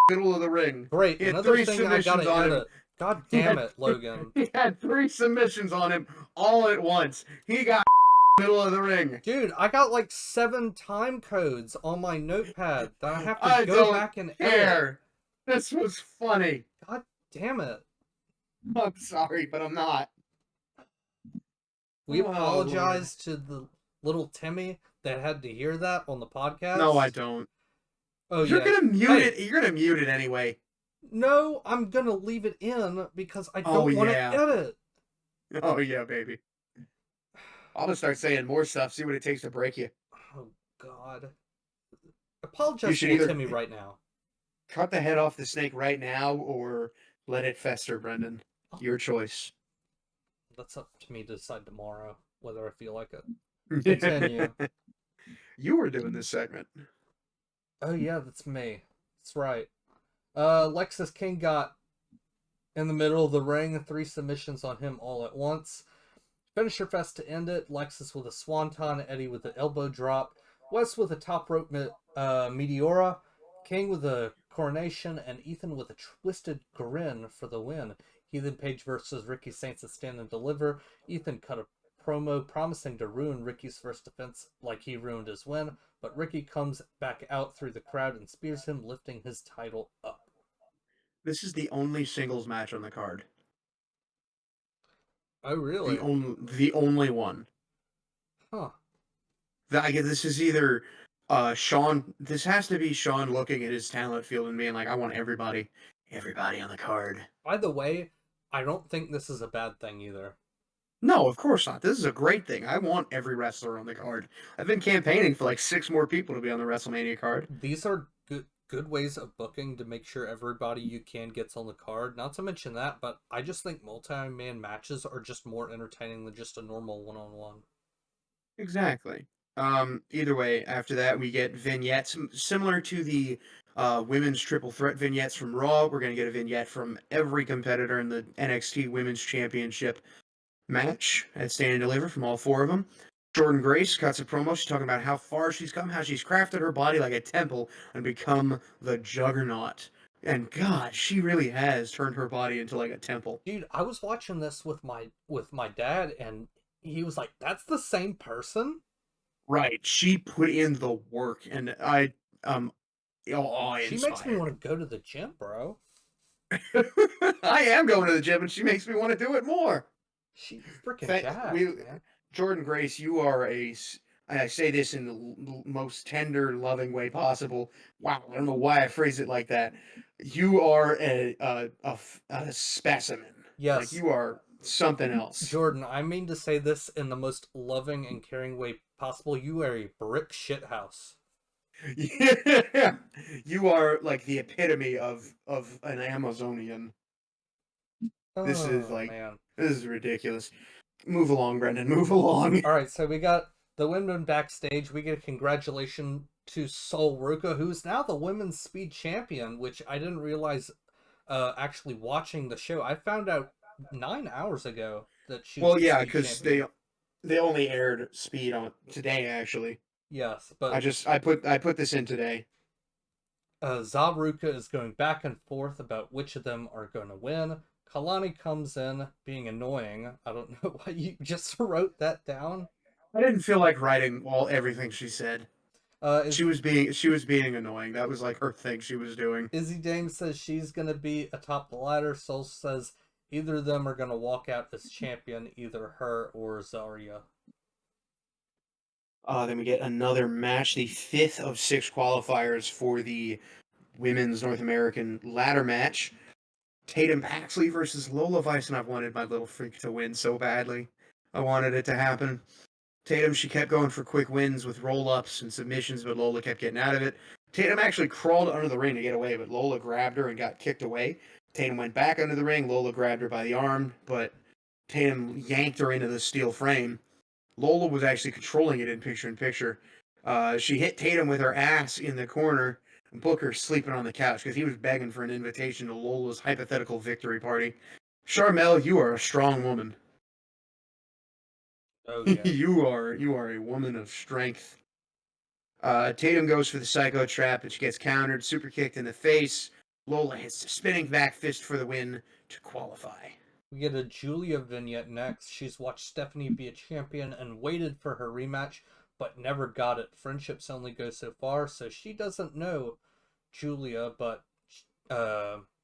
middle of the ring. Great, another thing I gotta edit. God damn it, Logan. He had 3 submissions on him all at once. He got middle of the ring. Dude, I got like 7 time codes on my notepad that I have to go back and edit. This was funny. God damn it. I'm sorry, but I'm not. We apologize to the little Timmy that had to hear that on the podcast. No, I don't. Oh, You're gonna mute it. You're gonna mute it anyway. No, I'm gonna leave it in because I don't want to edit. Oh yeah, baby. I'm gonna start saying more stuff. See what it takes to break you. Oh God. Apologize to Timmy right now. Cut the head off the snake right now, or let it fester, Brendan. Your choice. That's up to me to decide tomorrow whether I feel like it. Continue. You were doing this segment. Oh yeah, that's me. That's right. Lexis King got in the middle of the ring, 3 submissions on him all at once. Finisher fest to end it. Lexis with a swanton, Eddie with an elbow drop, Wes with a top rope meteora, King with a coronation, and Ethan with a twisted grin for the win. Ethan Page versus Ricky Saints at Stand and Deliver. Ethan cut a promo promising to ruin Ricky's first defense like he ruined his win, but Ricky comes back out through the crowd and spears him, lifting his title up. This is the only singles match on the card. Oh, really? The only one. Huh. I guess this is either Sean. This has to be Sean looking at his talent field and being like, I want everybody on the card. By the way, I don't think this is a bad thing either. No, of course not. This is a great thing. I want every wrestler on the card. I've been campaigning for like 6 more people to be on the WrestleMania card. These are good ways of booking to make sure everybody you can gets on the card. Not to mention that, but I just think multi-man matches are just more entertaining than just a normal one-on-one. Exactly. Either way, after that we get vignettes similar to the women's triple threat vignettes from Raw. We're going to get a vignette from every competitor in the NXT Women's Championship match at Stand and Deliver from all 4 of them. Jordan Grace cuts a promo. She's talking about how far she's come, how she's crafted her body like a temple and become the juggernaut. And God, she really has turned her body into like a temple. Dude, I was watching this with my dad, and he was like, "That's the same person." Right. She put in the work, and I She makes me want inspired. to go to the gym, bro. I am going to the gym, and she makes me want to do it more. She's freaking Th- we, jacked, man. Jordan Grace, you are I say this in the most tender, loving way possible. Wow, I don't know why I phrase it like that. You are a specimen. Like Yes, you are something else. Jordan, I mean to say this in the most loving and caring way possible. You are a brick shithouse. Yeah, you are like the epitome of an Amazonian. This is Oh like man. this is ridiculous. Move along, Brendan. Move along. All right, so we got the women backstage. We get a congratulation to Sol Ruka, who's now the women's speed champion, which I didn't realize. Actually, watching the show, I found out 9 hours ago that she was Well, the yeah, speed because champion. they only aired Speed on today. Actually, Yes, but I put this in today. Zabruka is going back and forth about which of them are going to win. Kalani comes in being annoying. I don't know why you just wrote that down. I didn't feel like writing all everything she said. Is She was being annoying. That was like her thing she was doing. Izzy Dame says she's going to be atop the ladder. Soul says either of them are going to walk out as champion, either her or Zarya. Then we get another match, the fifth of six qualifiers for the women's North American ladder match. Tatum Paxley versus Lola Vice, and I've wanted my little freak to win so badly. I wanted it to happen. Tatum, she kept going for quick wins with roll ups and submissions, but Lola kept getting out of it. Tatum actually crawled under the ring to get away, but Lola grabbed her and got kicked away. Tatum went back under the ring. Lola grabbed her by the arm, but Tatum yanked her into the steel frame. Lola was actually controlling it in picture. She hit Tatum with her ass in the corner. Booker sleeping on the couch because he was begging for an invitation to Lola's hypothetical victory party. Charmel, you are a strong woman. Oh, yeah. You are a woman of strength. Tatum goes for the psycho trap, but she gets countered, super kicked in the face. Lola hits the spinning back fist for the win to qualify. We get a Julia vignette next. She's watched Stephanie be a champion and waited for her rematch, but never got it. Friendships only go so far, so she doesn't know Julia, but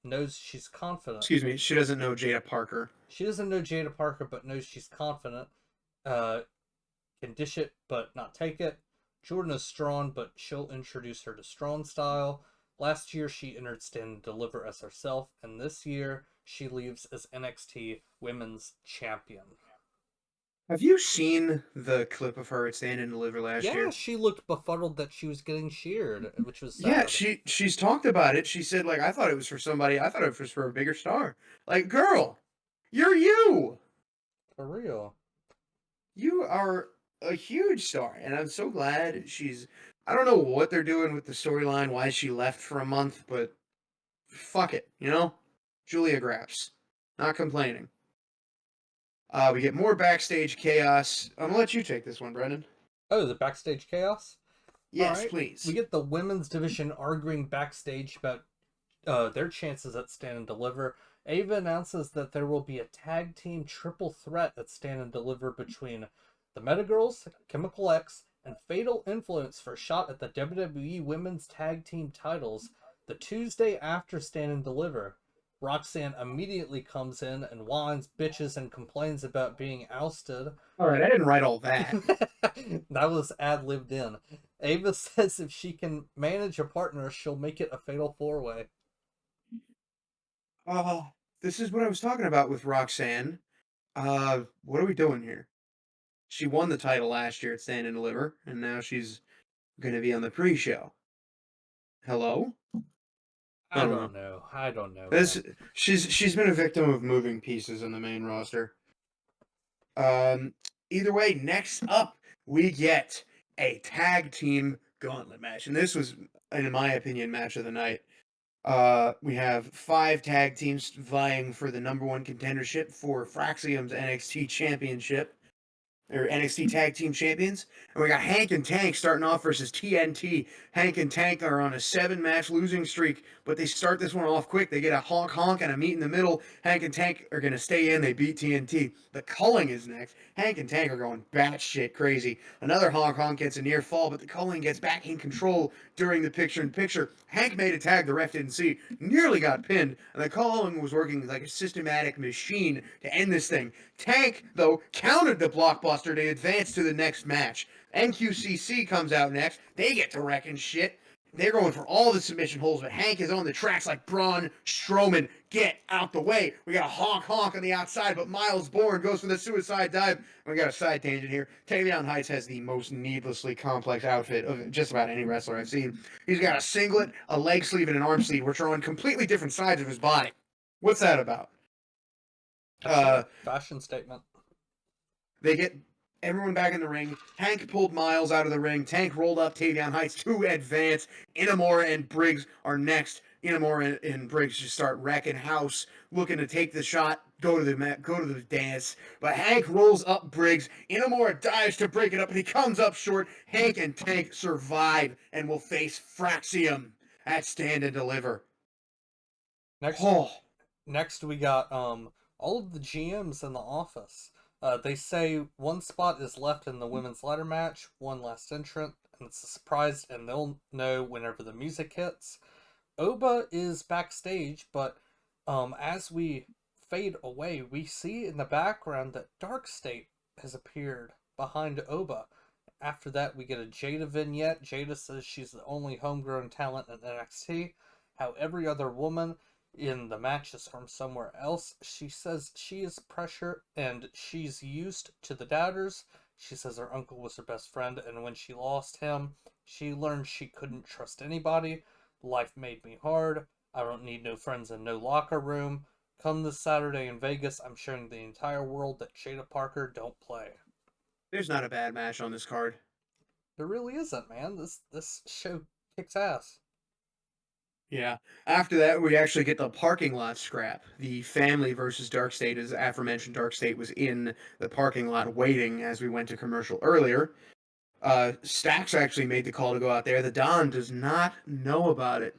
knows she's confident. Excuse me, she doesn't know Jada Parker. She doesn't know Jada Parker, but knows she's confident. Uh, can dish it, but not take it. Jordan is strong, but she'll introduce her to strong style. Last year, she entered Stand and Deliver as herself, and this year, she leaves as NXT Women's Champion. Have you seen the clip of her at Stand and Deliver last Yeah, year? she looked befuddled that she was getting sheared, which was Yeah, sad. she's talked about it. She said like I thought it was for somebody. I thought it was for a bigger star. Like, girl, you're you. For real. You are a huge star, and I'm so glad she's. I don't know what they're doing with the storyline, why she left for a month, but fuck it, you know? Julia Graps. Not complaining. We get more backstage chaos. I'm gonna let you take this one, Brendan. Oh, the backstage chaos? All Yes, right. We please. get the women's division arguing backstage about their chances at Stand and Deliver. Ava announces that there will be a tag team triple threat at Stand and Deliver between the Metagirls, Chemical X, and Fatal Influence for a shot at the WWE Women's Tag Team titles the Tuesday after Stand and Deliver. Roxanne immediately comes in and whines, bitches, and complains about being ousted. All right, I didn't write all that. That was ad libbed in. Ava says if she can manage a partner, she'll make it a fatal four way. Uh, this is what I was talking about with Roxanne. What are we doing here? She won the title last year at Stand and Deliver, and now she's going to be on the pre-show. Hello? I I don't know. don't know. I don't know, This man. she's been a victim of moving pieces in the main roster. Um, Either way, next up we get a tag team gauntlet match, and this was, in my opinion, match of the night. We have five tag teams vying for the number one contendership for Fraxium's NXT Championship. or NXT Tag Team Champions. And we got Hank and Tank starting off versus TNT. Hank and Tank are on a 7-match losing streak, but they start this one off quick. They get a honk honk and a meet in the middle. Hank and Tank are going to stay in. They beat TNT. The culling is next. Hank and Tank are going batshit crazy. Another honk honk gets a near fall, but the culling gets back in control during the picture-in-picture. Hank made a tag the ref didn't see, nearly got pinned, and the culling was working like a systematic machine to end this thing. Tank, though, countered the blockbuster to advance to the next match. NQCC comes out next. They get to wrecking shit. They're going for all the submission holds, but Hank is on the tracks like Braun Strowman. Get out the way. We got a honk honk on the outside, but Miles Bourne goes for the suicide dive. We got a side tangent here. Tavion Heights has the most needlessly complex outfit of just about any wrestler I've seen. He's got a singlet, a leg sleeve, and an arm sleeve, which are on completely different sides of his body. What's that about? Fashion statement. They get everyone back in the ring. Hank pulled Miles out of the ring. Tank rolled up Tavion Heights to advance. Inamura and Briggs are next. Inamura and Briggs just start wrecking house, looking to take the shot, go to the dance. But Hank rolls up Briggs. Inamura dives to break it up, and he comes up short. Hank and Tank survive and will face Fraxium at Stand and Deliver. Next we got all of the GMs in the office. They say one spot is left in the women's ladder match, one last entrant, and it's a surprise, and they'll know whenever the music hits. Oba is backstage, but as we fade away, we see in the background that Dark State has appeared behind Oba. After that, we get a Jada vignette. Jada says she's the only homegrown talent in NXT. How every other woman in the match is from somewhere else. She says she is pressure and she's used to the doubters. She says her uncle was her best friend, and when she lost him, she learned she couldn't trust anybody. Life made me hard. I don't need no friends and no locker room. Come this Saturday in Vegas, I'm showing the entire world that Jada Parker don't play. There's not a bad match on this card. There really isn't, man. This show kicks ass. Yeah. After that, we actually get the parking lot scrap. The family versus Dark State, as aforementioned, Dark State was in the parking lot waiting as we went to commercial earlier. Stax actually made the call to go out there. The Don does not know about it.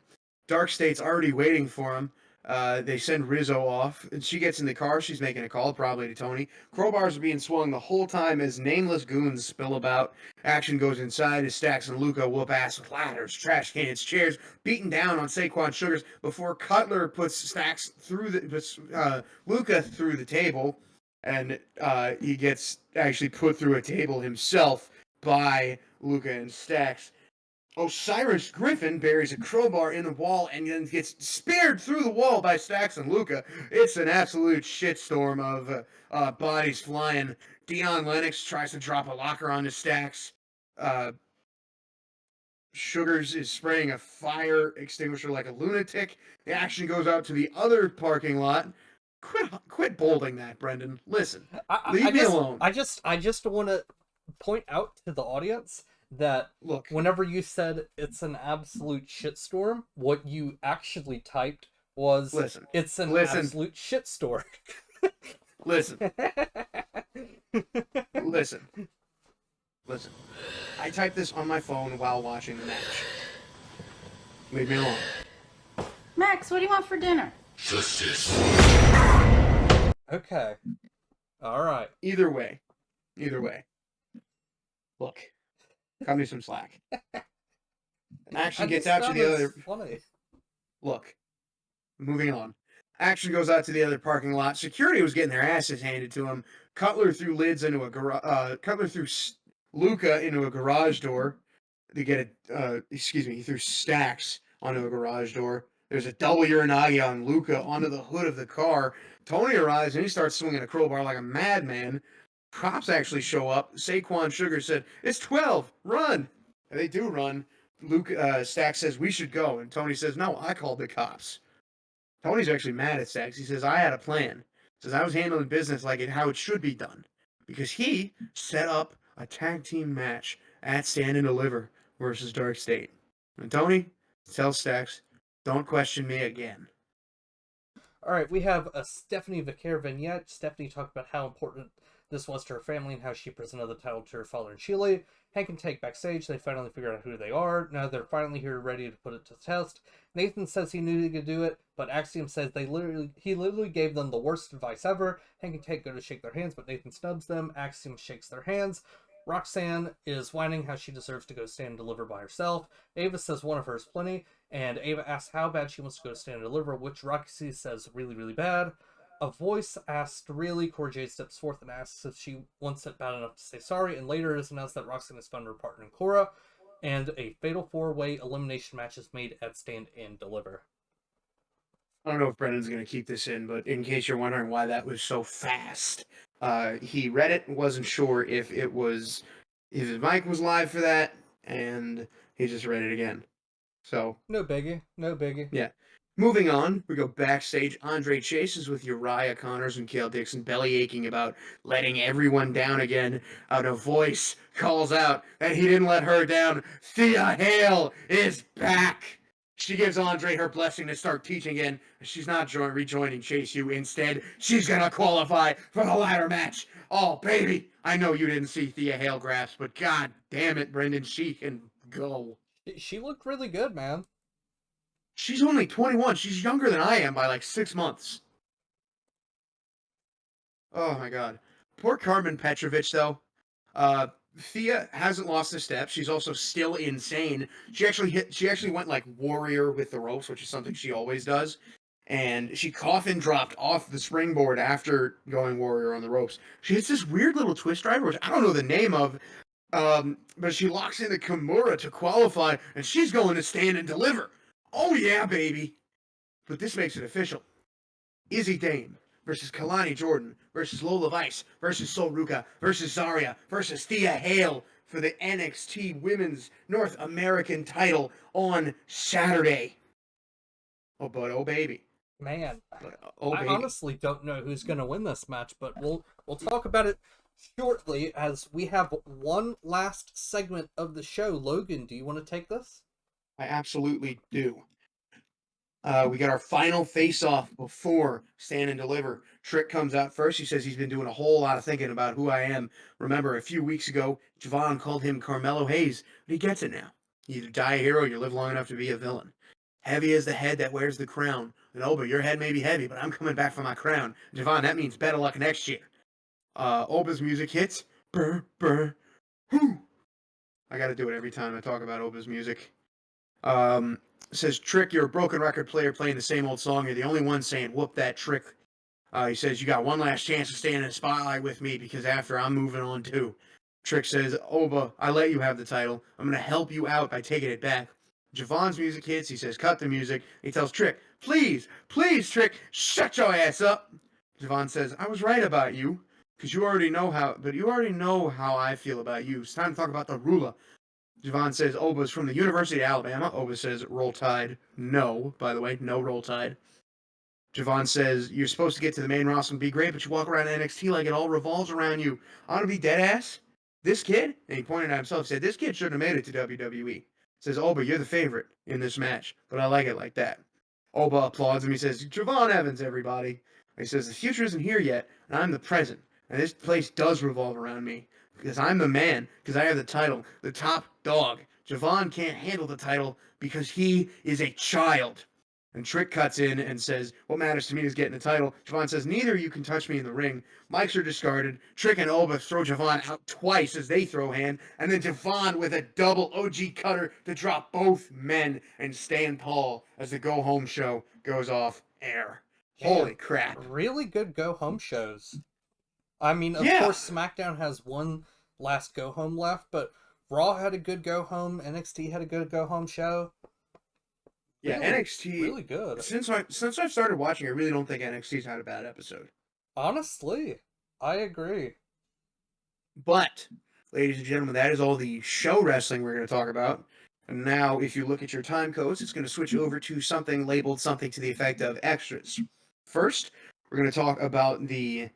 Dark State's already waiting for him. They send Rizzo off, and she gets in the car. She's making a call, probably to Tony. Crowbars are being swung the whole time as nameless goons spill about. Action goes inside as Stax and Luca whoop ass with ladders, trash cans, chairs, beating down on Saquon Sugars before Cutler puts Luca through the table, and he gets actually put through a table himself by Luca and Stax. Osiris Griffin buries a crowbar in the wall and then gets speared through the wall by Stax and Luca. It's an absolute shitstorm of bodies flying. Dion Lennox tries to drop a locker onto Stax. Sugars is spraying a fire extinguisher like a lunatic. The action goes out to the other parking lot. Quit bolding that, Brendan. Listen, leave me alone. I just want to point out to the audience that look, whenever you said it's an absolute shitstorm, what you actually typed was it's an absolute shitstorm. Listen. I typed this on my phone while watching the match. Leave me alone. Max, what do you want for dinner? Justice. Okay. All right. Either way. Look. Cut me some slack. Action gets out to the other. Funny. Look, moving on. Action goes out to the other parking lot. Security was getting their asses handed to him. Cutler threw lids into a garage. Cutler threw Luca into a garage door to get a. He threw Stax onto a garage door. There's a double Uranagi on Luca onto the hood of the car. Tony arrives and he starts swinging a crowbar like a madman. Cops actually show up. Saquon Sugar said, "It's 12. Run!" And they do run. Stax says, "We should go." And Tony says, "No, I called the cops." Tony's actually mad at Stax. He says, "I had a plan." He says, "I was handling business how it should be done." Because he set up a tag team match at Stand and Deliver versus Dark State. And Tony tells Stax, "Don't question me again." All right, we have a Stephanie Vicaire vignette. Stephanie talked about how important this was to her family and how she presented the title to her father and Sheila. Hank and Tank backstage, they finally figure out who they are. Now they're finally here ready to put it to the test. Nathan says he knew he could do it, but Axiom says he literally gave them the worst advice ever. Hank and Tank go to shake their hands, but Nathan snubs them. Axiom shakes their hands. Roxanne is whining how she deserves to go stand and deliver by herself. Ava says one of her is plenty, and Ava asks how bad she wants to go stand and deliver, which Roxy says really, really bad. A voice asked really. Cora Jade steps forth and asks if she wants it bad enough to say sorry, and later it is announced that Roxanne has found her partner in Cora, and a fatal 4-way elimination match is made at Stand and Deliver. I don't know if Brendan's going to keep this in, but in case you're wondering why that was so fast, he read it, wasn't sure if his mic was live for that, and he just read it again. So no biggie. Yeah. Moving on, we go backstage. Andre Chase is with Uriah Connors and Kale Dixon, belly aching about letting everyone down again. Out a voice calls out that he didn't let her down. Thea Hale is back. She gives Andre her blessing to start teaching again. She's not rejoining Chase U. Instead, she's going to qualify for the ladder match. Oh, baby. I know you didn't see Thea Hale grasp, but god damn it, Brendan, she can go. She looked really good, man. She's only 21. She's younger than I am by like 6 months. Oh my god. Poor Carmen Petrovich, though. Thea hasn't lost a step. She's also still insane. She actually went like warrior with the ropes, which is something she always does. And she coffin dropped off the springboard after going warrior on the ropes. She hits this weird little twist driver, which I don't know the name of. But she locks in the Kimura to qualify, and she's going to stand and deliver. Oh yeah, baby. But this makes it official. Izzy Dame versus Kalani Jordan versus Lola Vice versus Sol Ruka versus Zarya versus Thea Hale for the NXT Women's North American title on Saturday. Oh, but oh baby. Man, Oh, I honestly don't know who's going to win this match, but we'll talk about it shortly as we have one last segment of the show. Logan, do you want to take this? I absolutely do. We got our final face-off before Stand and Deliver. Trick comes out first. He says he's been doing a whole lot of thinking about who I am. Remember, a few weeks ago, Javon called him Carmelo Hayes, but he gets it now. You either die a hero or you live long enough to be a villain. Heavy is the head that wears the crown. And Oba, your head may be heavy, but I'm coming back for my crown. Javon, that means better luck next year. Oba's music hits. Brr, brr, whoo. I gotta do it every time I talk about Oba's music. Says, Trick, you're a broken record player playing the same old song. You're the only one saying, whoop that Trick. He says, you got one last chance to stand in the spotlight with me because after I'm moving on too. Trick says, Oba, I let you have the title. I'm going to help you out by taking it back. Javon's music hits. He says, cut the music. He tells Trick, please, Trick, shut your ass up. Javon says, I was right about you because you already know how I feel about you. It's time to talk about the ruler. Javon says Oba's from the University of Alabama. Oba says Roll Tide. No, by the way, no Roll Tide. Javon says you're supposed to get to the main roster and be great, but you walk around NXT like it all revolves around you. I want to be dead ass. This kid, and he pointed at himself, said this kid shouldn't have made it to WWE. Says Oba, you're the favorite in this match, but I like it like that. Oba applauds him. He says, Javon Evans, everybody. He says the future isn't here yet, and I'm the present, and this place does revolve around me. Because I'm the man, because I have the title, the top dog. Javon can't handle the title because he is a child. And Trick cuts in and says, what matters to me is getting the title. Javon says, neither of you can touch me in the ring. Mics are discarded. Trick and Oba throw Javon out twice as they throw hand. And then Javon with a double OG cutter to drop both men and stand tall as the go home show goes off air. Holy crap. Really good go home shows. I mean, of course, SmackDown has one last go home left, but Raw had a good go home. NXT had a good go home show. Yeah, really, NXT really good. Since I've started watching, I really don't think NXT's had a bad episode. Honestly, I agree. But, ladies and gentlemen, that is all the show wrestling we're going to talk about. And now, if you look at your time codes, it's going to switch over to something labeled something to the effect of extras. First, we're going to talk about the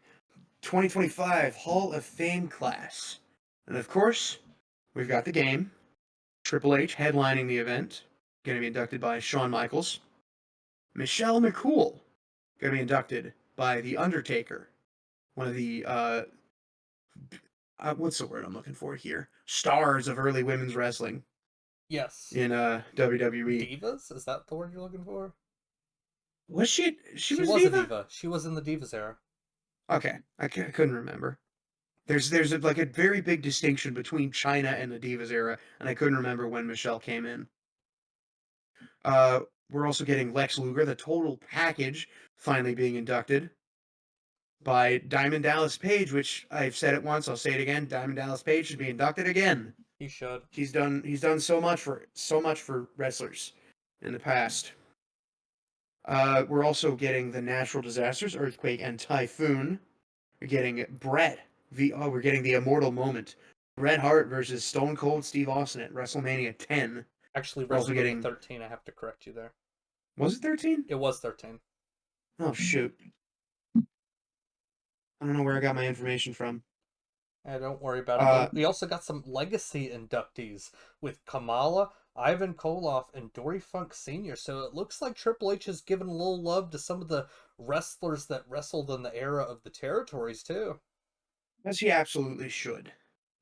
2025 Hall of Fame class. And of course, we've got the game. Triple H headlining the event. Going to be inducted by Shawn Michaels. Michelle McCool. Going to be inducted by The Undertaker. One of the what's the word I'm looking for here? Stars of early women's wrestling Yes. in WWE. Divas? Is that the word you're looking for? Was she? She was was a diva? diva. She was in the Divas era. Okay, I couldn't remember. There's like a very big distinction between China and the Divas era, and I couldn't remember when Michelle came in. We're also getting Lex Luger, the total package, finally being inducted by Diamond Dallas Page, which I've said it once, I'll say it again. Diamond Dallas Page should be inducted again. He should. He's done so much for wrestlers in the past. We're also getting the natural disasters, earthquake and typhoon. We're getting we're getting the immortal moment. Bret Hart versus Stone Cold Steve Austin at WrestleMania 10. Actually, We're also WrestleMania getting 13, I have to correct you there. Was it 13? It was 13. Oh shoot. I don't know where I got my information from. Don't worry about it. But we also got some legacy inductees with Kamala, Ivan Koloff, and Dory Funk Sr. So it looks like Triple H has given a little love to some of the wrestlers that wrestled in the era of the territories, too. As he absolutely should.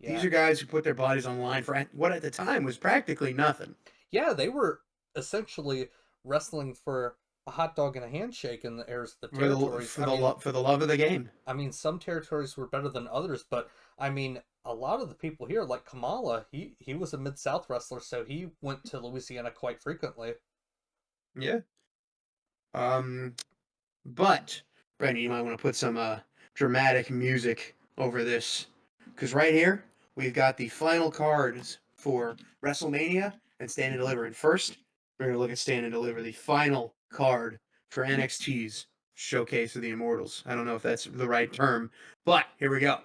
Yeah. These are guys who put their bodies on the line for what at the time was practically nothing. Yeah, they were essentially wrestling for a hot dog and a handshake in the eras of the territories. For the love of the game. I mean, some territories were better than others, but I mean, a lot of the people here, like Kamala, he was a Mid-South wrestler, so he went to Louisiana quite frequently. Yeah. But Brendan, you might want to put some dramatic music over this, because right here we've got the final cards for WrestleMania and Stand and Deliver. And first, we're gonna look at Stand and Deliver, the final card for NXT's Showcase of the Immortals. I don't know if that's the right term, but here we go.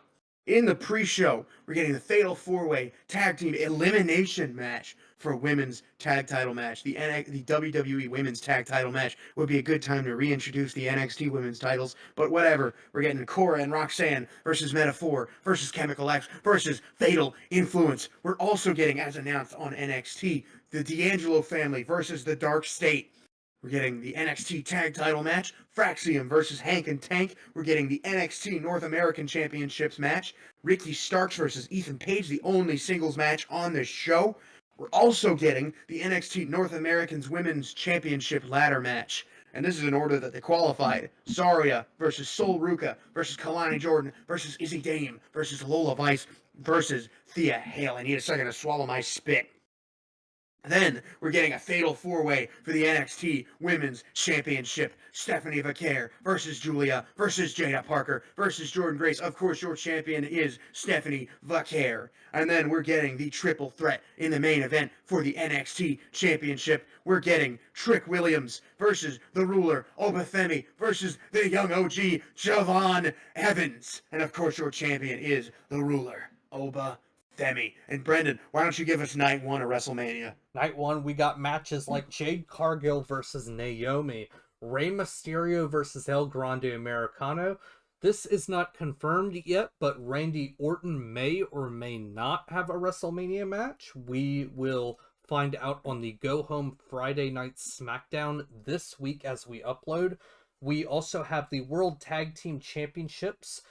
In the pre-show, we're getting the Fatal 4-Way Tag Team Elimination match for a women's tag title match. The WWE Women's Tag Title match would be a good time to reintroduce the NXT Women's titles, but whatever. We're getting Cora and Roxanne versus Metaphor versus Chemical X versus Fatal Influence. We're also getting, as announced on NXT, the D'Angelo family versus the Dark State. We're getting the NXT Tag Title match, Fraxium versus Hank and Tank. We're getting the NXT North American Championships match, Ricky Starks versus Ethan Page, the only singles match on this show. We're also getting the NXT North Americans Women's Championship ladder match. And this is in order that they qualified. Zarya versus Sol Ruka versus Kalani Jordan versus Izzy Dame versus Lola Vice versus Thea Hale. I need a second to swallow my spit. Then we're getting a fatal 4-way for the NXT Women's Championship. Stephanie Vaquer versus Julia versus Jada Parker versus Jordan Grace. Of course, your champion is Stephanie Vaquer. And then we're getting the triple threat in the main event for the NXT Championship. We're getting Trick Williams versus the Ruler, Obafemi versus the young OG, Javon Evans. And of course, your champion is the Ruler, Obafemi. And Brendan, why don't you give us night one of WrestleMania? Night one, we got matches like Jade Cargill versus Naomi, Rey Mysterio versus El Grande Americano. This is not confirmed yet, but Randy Orton may or may not have a WrestleMania match. We will find out on the Go Home Friday Night Smackdown this week as we upload. We also have the World Tag Team Championships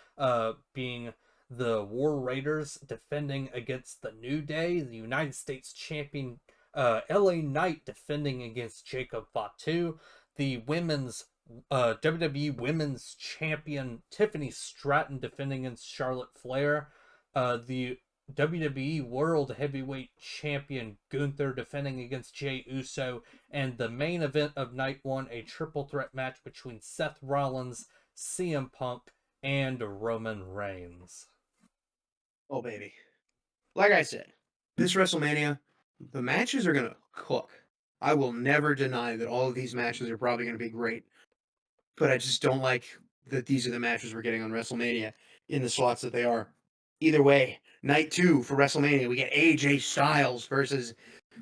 being the War Raiders defending against the New Day, the United States Champion LA Knight defending against Jacob Fatu, the women's WWE Women's Champion Tiffany Stratton defending against Charlotte Flair, the WWE World Heavyweight Champion Gunther defending against Jey Uso, and the main event of night one, a triple threat match between Seth Rollins, CM Punk, and Roman Reigns. Oh, baby. Like I said, this WrestleMania, the matches are going to cook. I will never deny that all of these matches are probably going to be great. But I just don't like that these are the matches we're getting on WrestleMania in the slots that they are. Either way, night two for WrestleMania, we get AJ Styles versus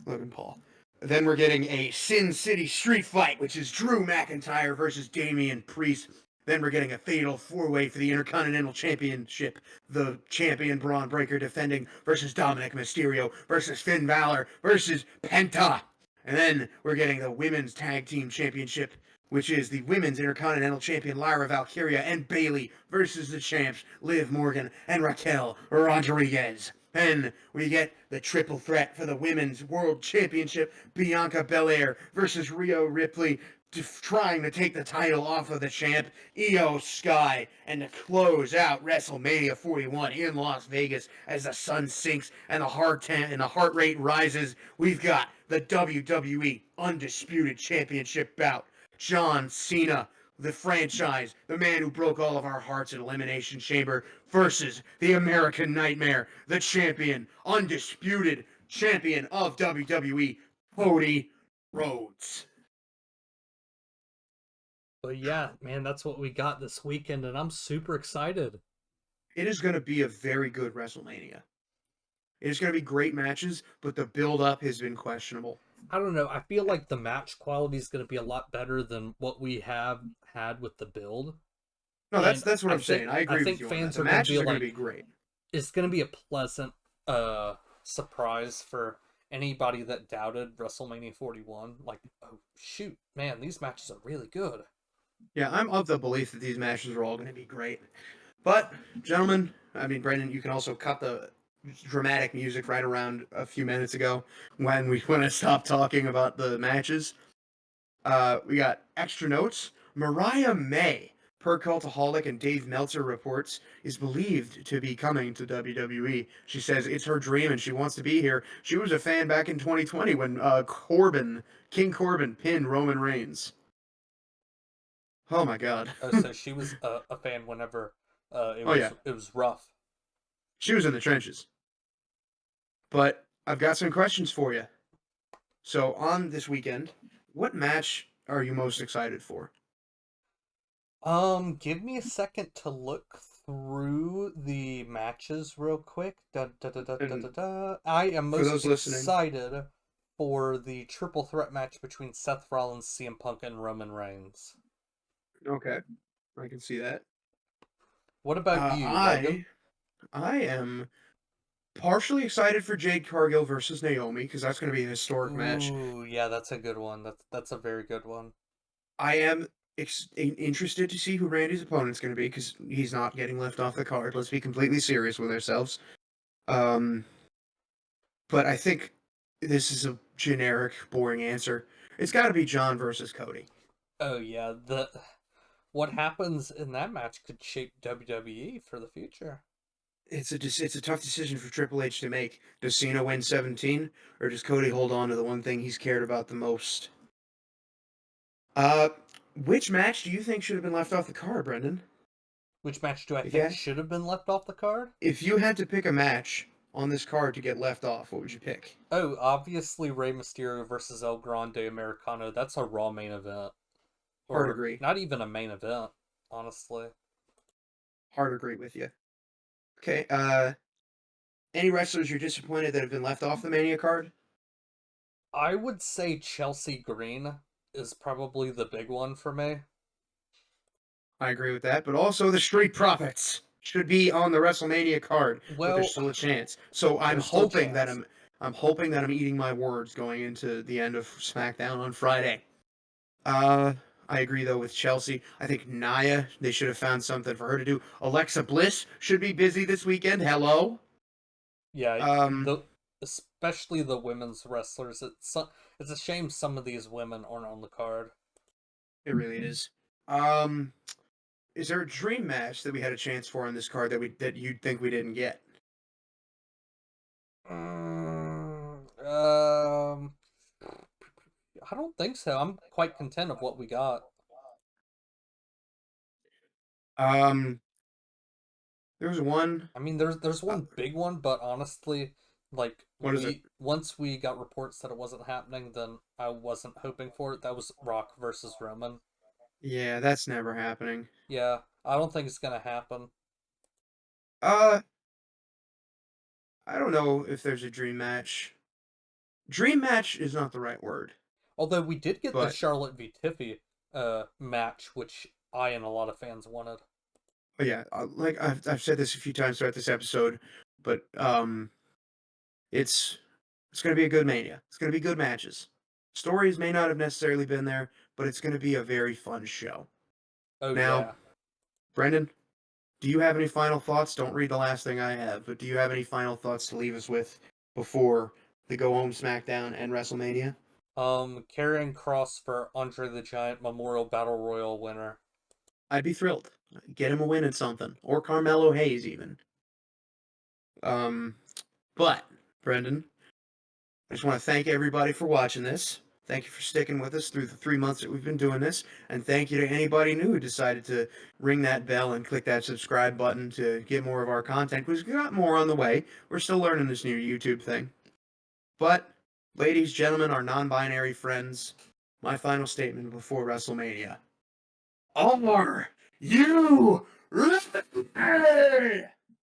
Logan Paul. Then we're getting a Sin City Street Fight, which is Drew McIntyre versus Damian Priest. Then we're getting a fatal 4-way for the Intercontinental Championship. The champion Braun Breaker defending versus Dominic Mysterio versus Finn Balor versus Penta. And then we're getting the Women's Tag Team Championship. which is the Women's Intercontinental Champion Lyra Valkyria and Bayley versus the champs Liv Morgan and Raquel Rodriguez. Then we get the triple threat for the Women's World Championship, Bianca Belair versus Rhea Ripley, trying to take the title off of the champ, Io Sky, and to close out WrestleMania 41 in Las Vegas as the sun sinks and the heart rate rises. We've got the WWE Undisputed Championship bout. John Cena, the franchise, the man who broke all of our hearts in Elimination Chamber, versus the American Nightmare, the champion, undisputed champion of WWE, Cody Rhodes. But yeah, man, that's what we got this weekend, and I'm super excited. It is going to be a very good WrestleMania. It is going to be great matches, but the build-up has been questionable. I don't know. I feel like the match quality is going to be a lot better than what we have had with the build. No, that's what I'm saying. I agree with you on that. The matches are going to be great. It's going to be a pleasant surprise for anybody that doubted WrestleMania 41. Like, oh, shoot, man, these matches are really good. Yeah, I'm of the belief that these matches are all going to be great. But, gentlemen, I mean, Brendan, you can also cut the dramatic music right around a few minutes ago when I stopped talking about the matches. We got extra notes. Mariah May, per Cultaholic and Dave Meltzer reports, is believed to be coming to WWE. She says it's her dream and she wants to be here. She was a fan back in 2020 when King Corbin pinned Roman Reigns. Oh my God. Oh, so she was a fan whenever it was rough. She was in the trenches. But I've got some questions for you. So on this weekend, what match are you most excited for? Give me a second to look through the matches real quick. I am most excited for the triple threat match between Seth Rollins, CM Punk, and Roman Reigns. Okay, I can see that. What about you, Logan? I am partially excited for Jade Cargill versus Naomi because that's going to be a historic match. Ooh, yeah, that's a good one. That's a very good one. I am interested to see who Randy's opponent's going to be because he's not getting left off the card. Let's be completely serious with ourselves. But I think this is a generic, boring answer. It's got to be John versus Cody. Oh yeah, what happens in that match could shape WWE for the future. It's a tough decision for Triple H to make. Does Cena win 17, or does Cody hold on to the one thing he's cared about the most? Which match do you think should have been left off the card, Brendan? Which match do I think should have been left off the card? If you had to pick a match on this card to get left off, what would you pick? Oh, obviously Rey Mysterio versus El Grande Americano. That's a Raw main event. Hard agree. Not even a main event, honestly. Hard agree with you. Okay, any wrestlers you're disappointed that have been left off the Mania card? I would say Chelsea Green is probably the big one for me. I agree with that, but also the Street Profits should be on the WrestleMania card. Well, but there's still a chance. So I'm hoping that I'm eating my words going into the end of SmackDown on Friday. I agree though with Chelsea. I think Nia, they should have found something for her to do. Alexa Bliss should be busy this weekend. Hello. Yeah. Especially the women's wrestlers. It's a shame some of these women aren't on the card. It really is. Is there a dream match that we had a chance for on this card that you'd think we didn't get? I don't think so. I'm quite content of what we got. There's one. I mean, there's one big one, but honestly, like once we got reports that it wasn't happening, then I wasn't hoping for it. That was Rock versus Roman. Yeah, that's never happening. Yeah, I don't think it's gonna happen. I don't know if there's a dream match. Dream match is not the right word. Although we did get the Charlotte v Tiffy match, which I and a lot of fans wanted. Oh yeah, like I've said this a few times throughout this episode, but it's going to be a good Mania. It's going to be good matches. Stories may not have necessarily been there, but it's going to be a very fun show. Oh Now, yeah. Brendan, do you have any final thoughts? Don't read the last thing I have, but do you have any final thoughts to leave us with before the Go Home SmackDown and WrestleMania? Karrion Kross for Andre the Giant Memorial Battle Royal winner. I'd be thrilled. Get him a win at something. Or Carmelo Hayes, even. But, Brendan, I just want to thank everybody for watching this. Thank you for sticking with us through the 3 months that we've been doing this. And thank you to anybody new who decided to ring that bell and click that subscribe button to get more of our content. We've got more on the way. We're still learning this new YouTube thing. But, ladies, gentlemen, our non-binary friends, my final statement before WrestleMania. Are you ready?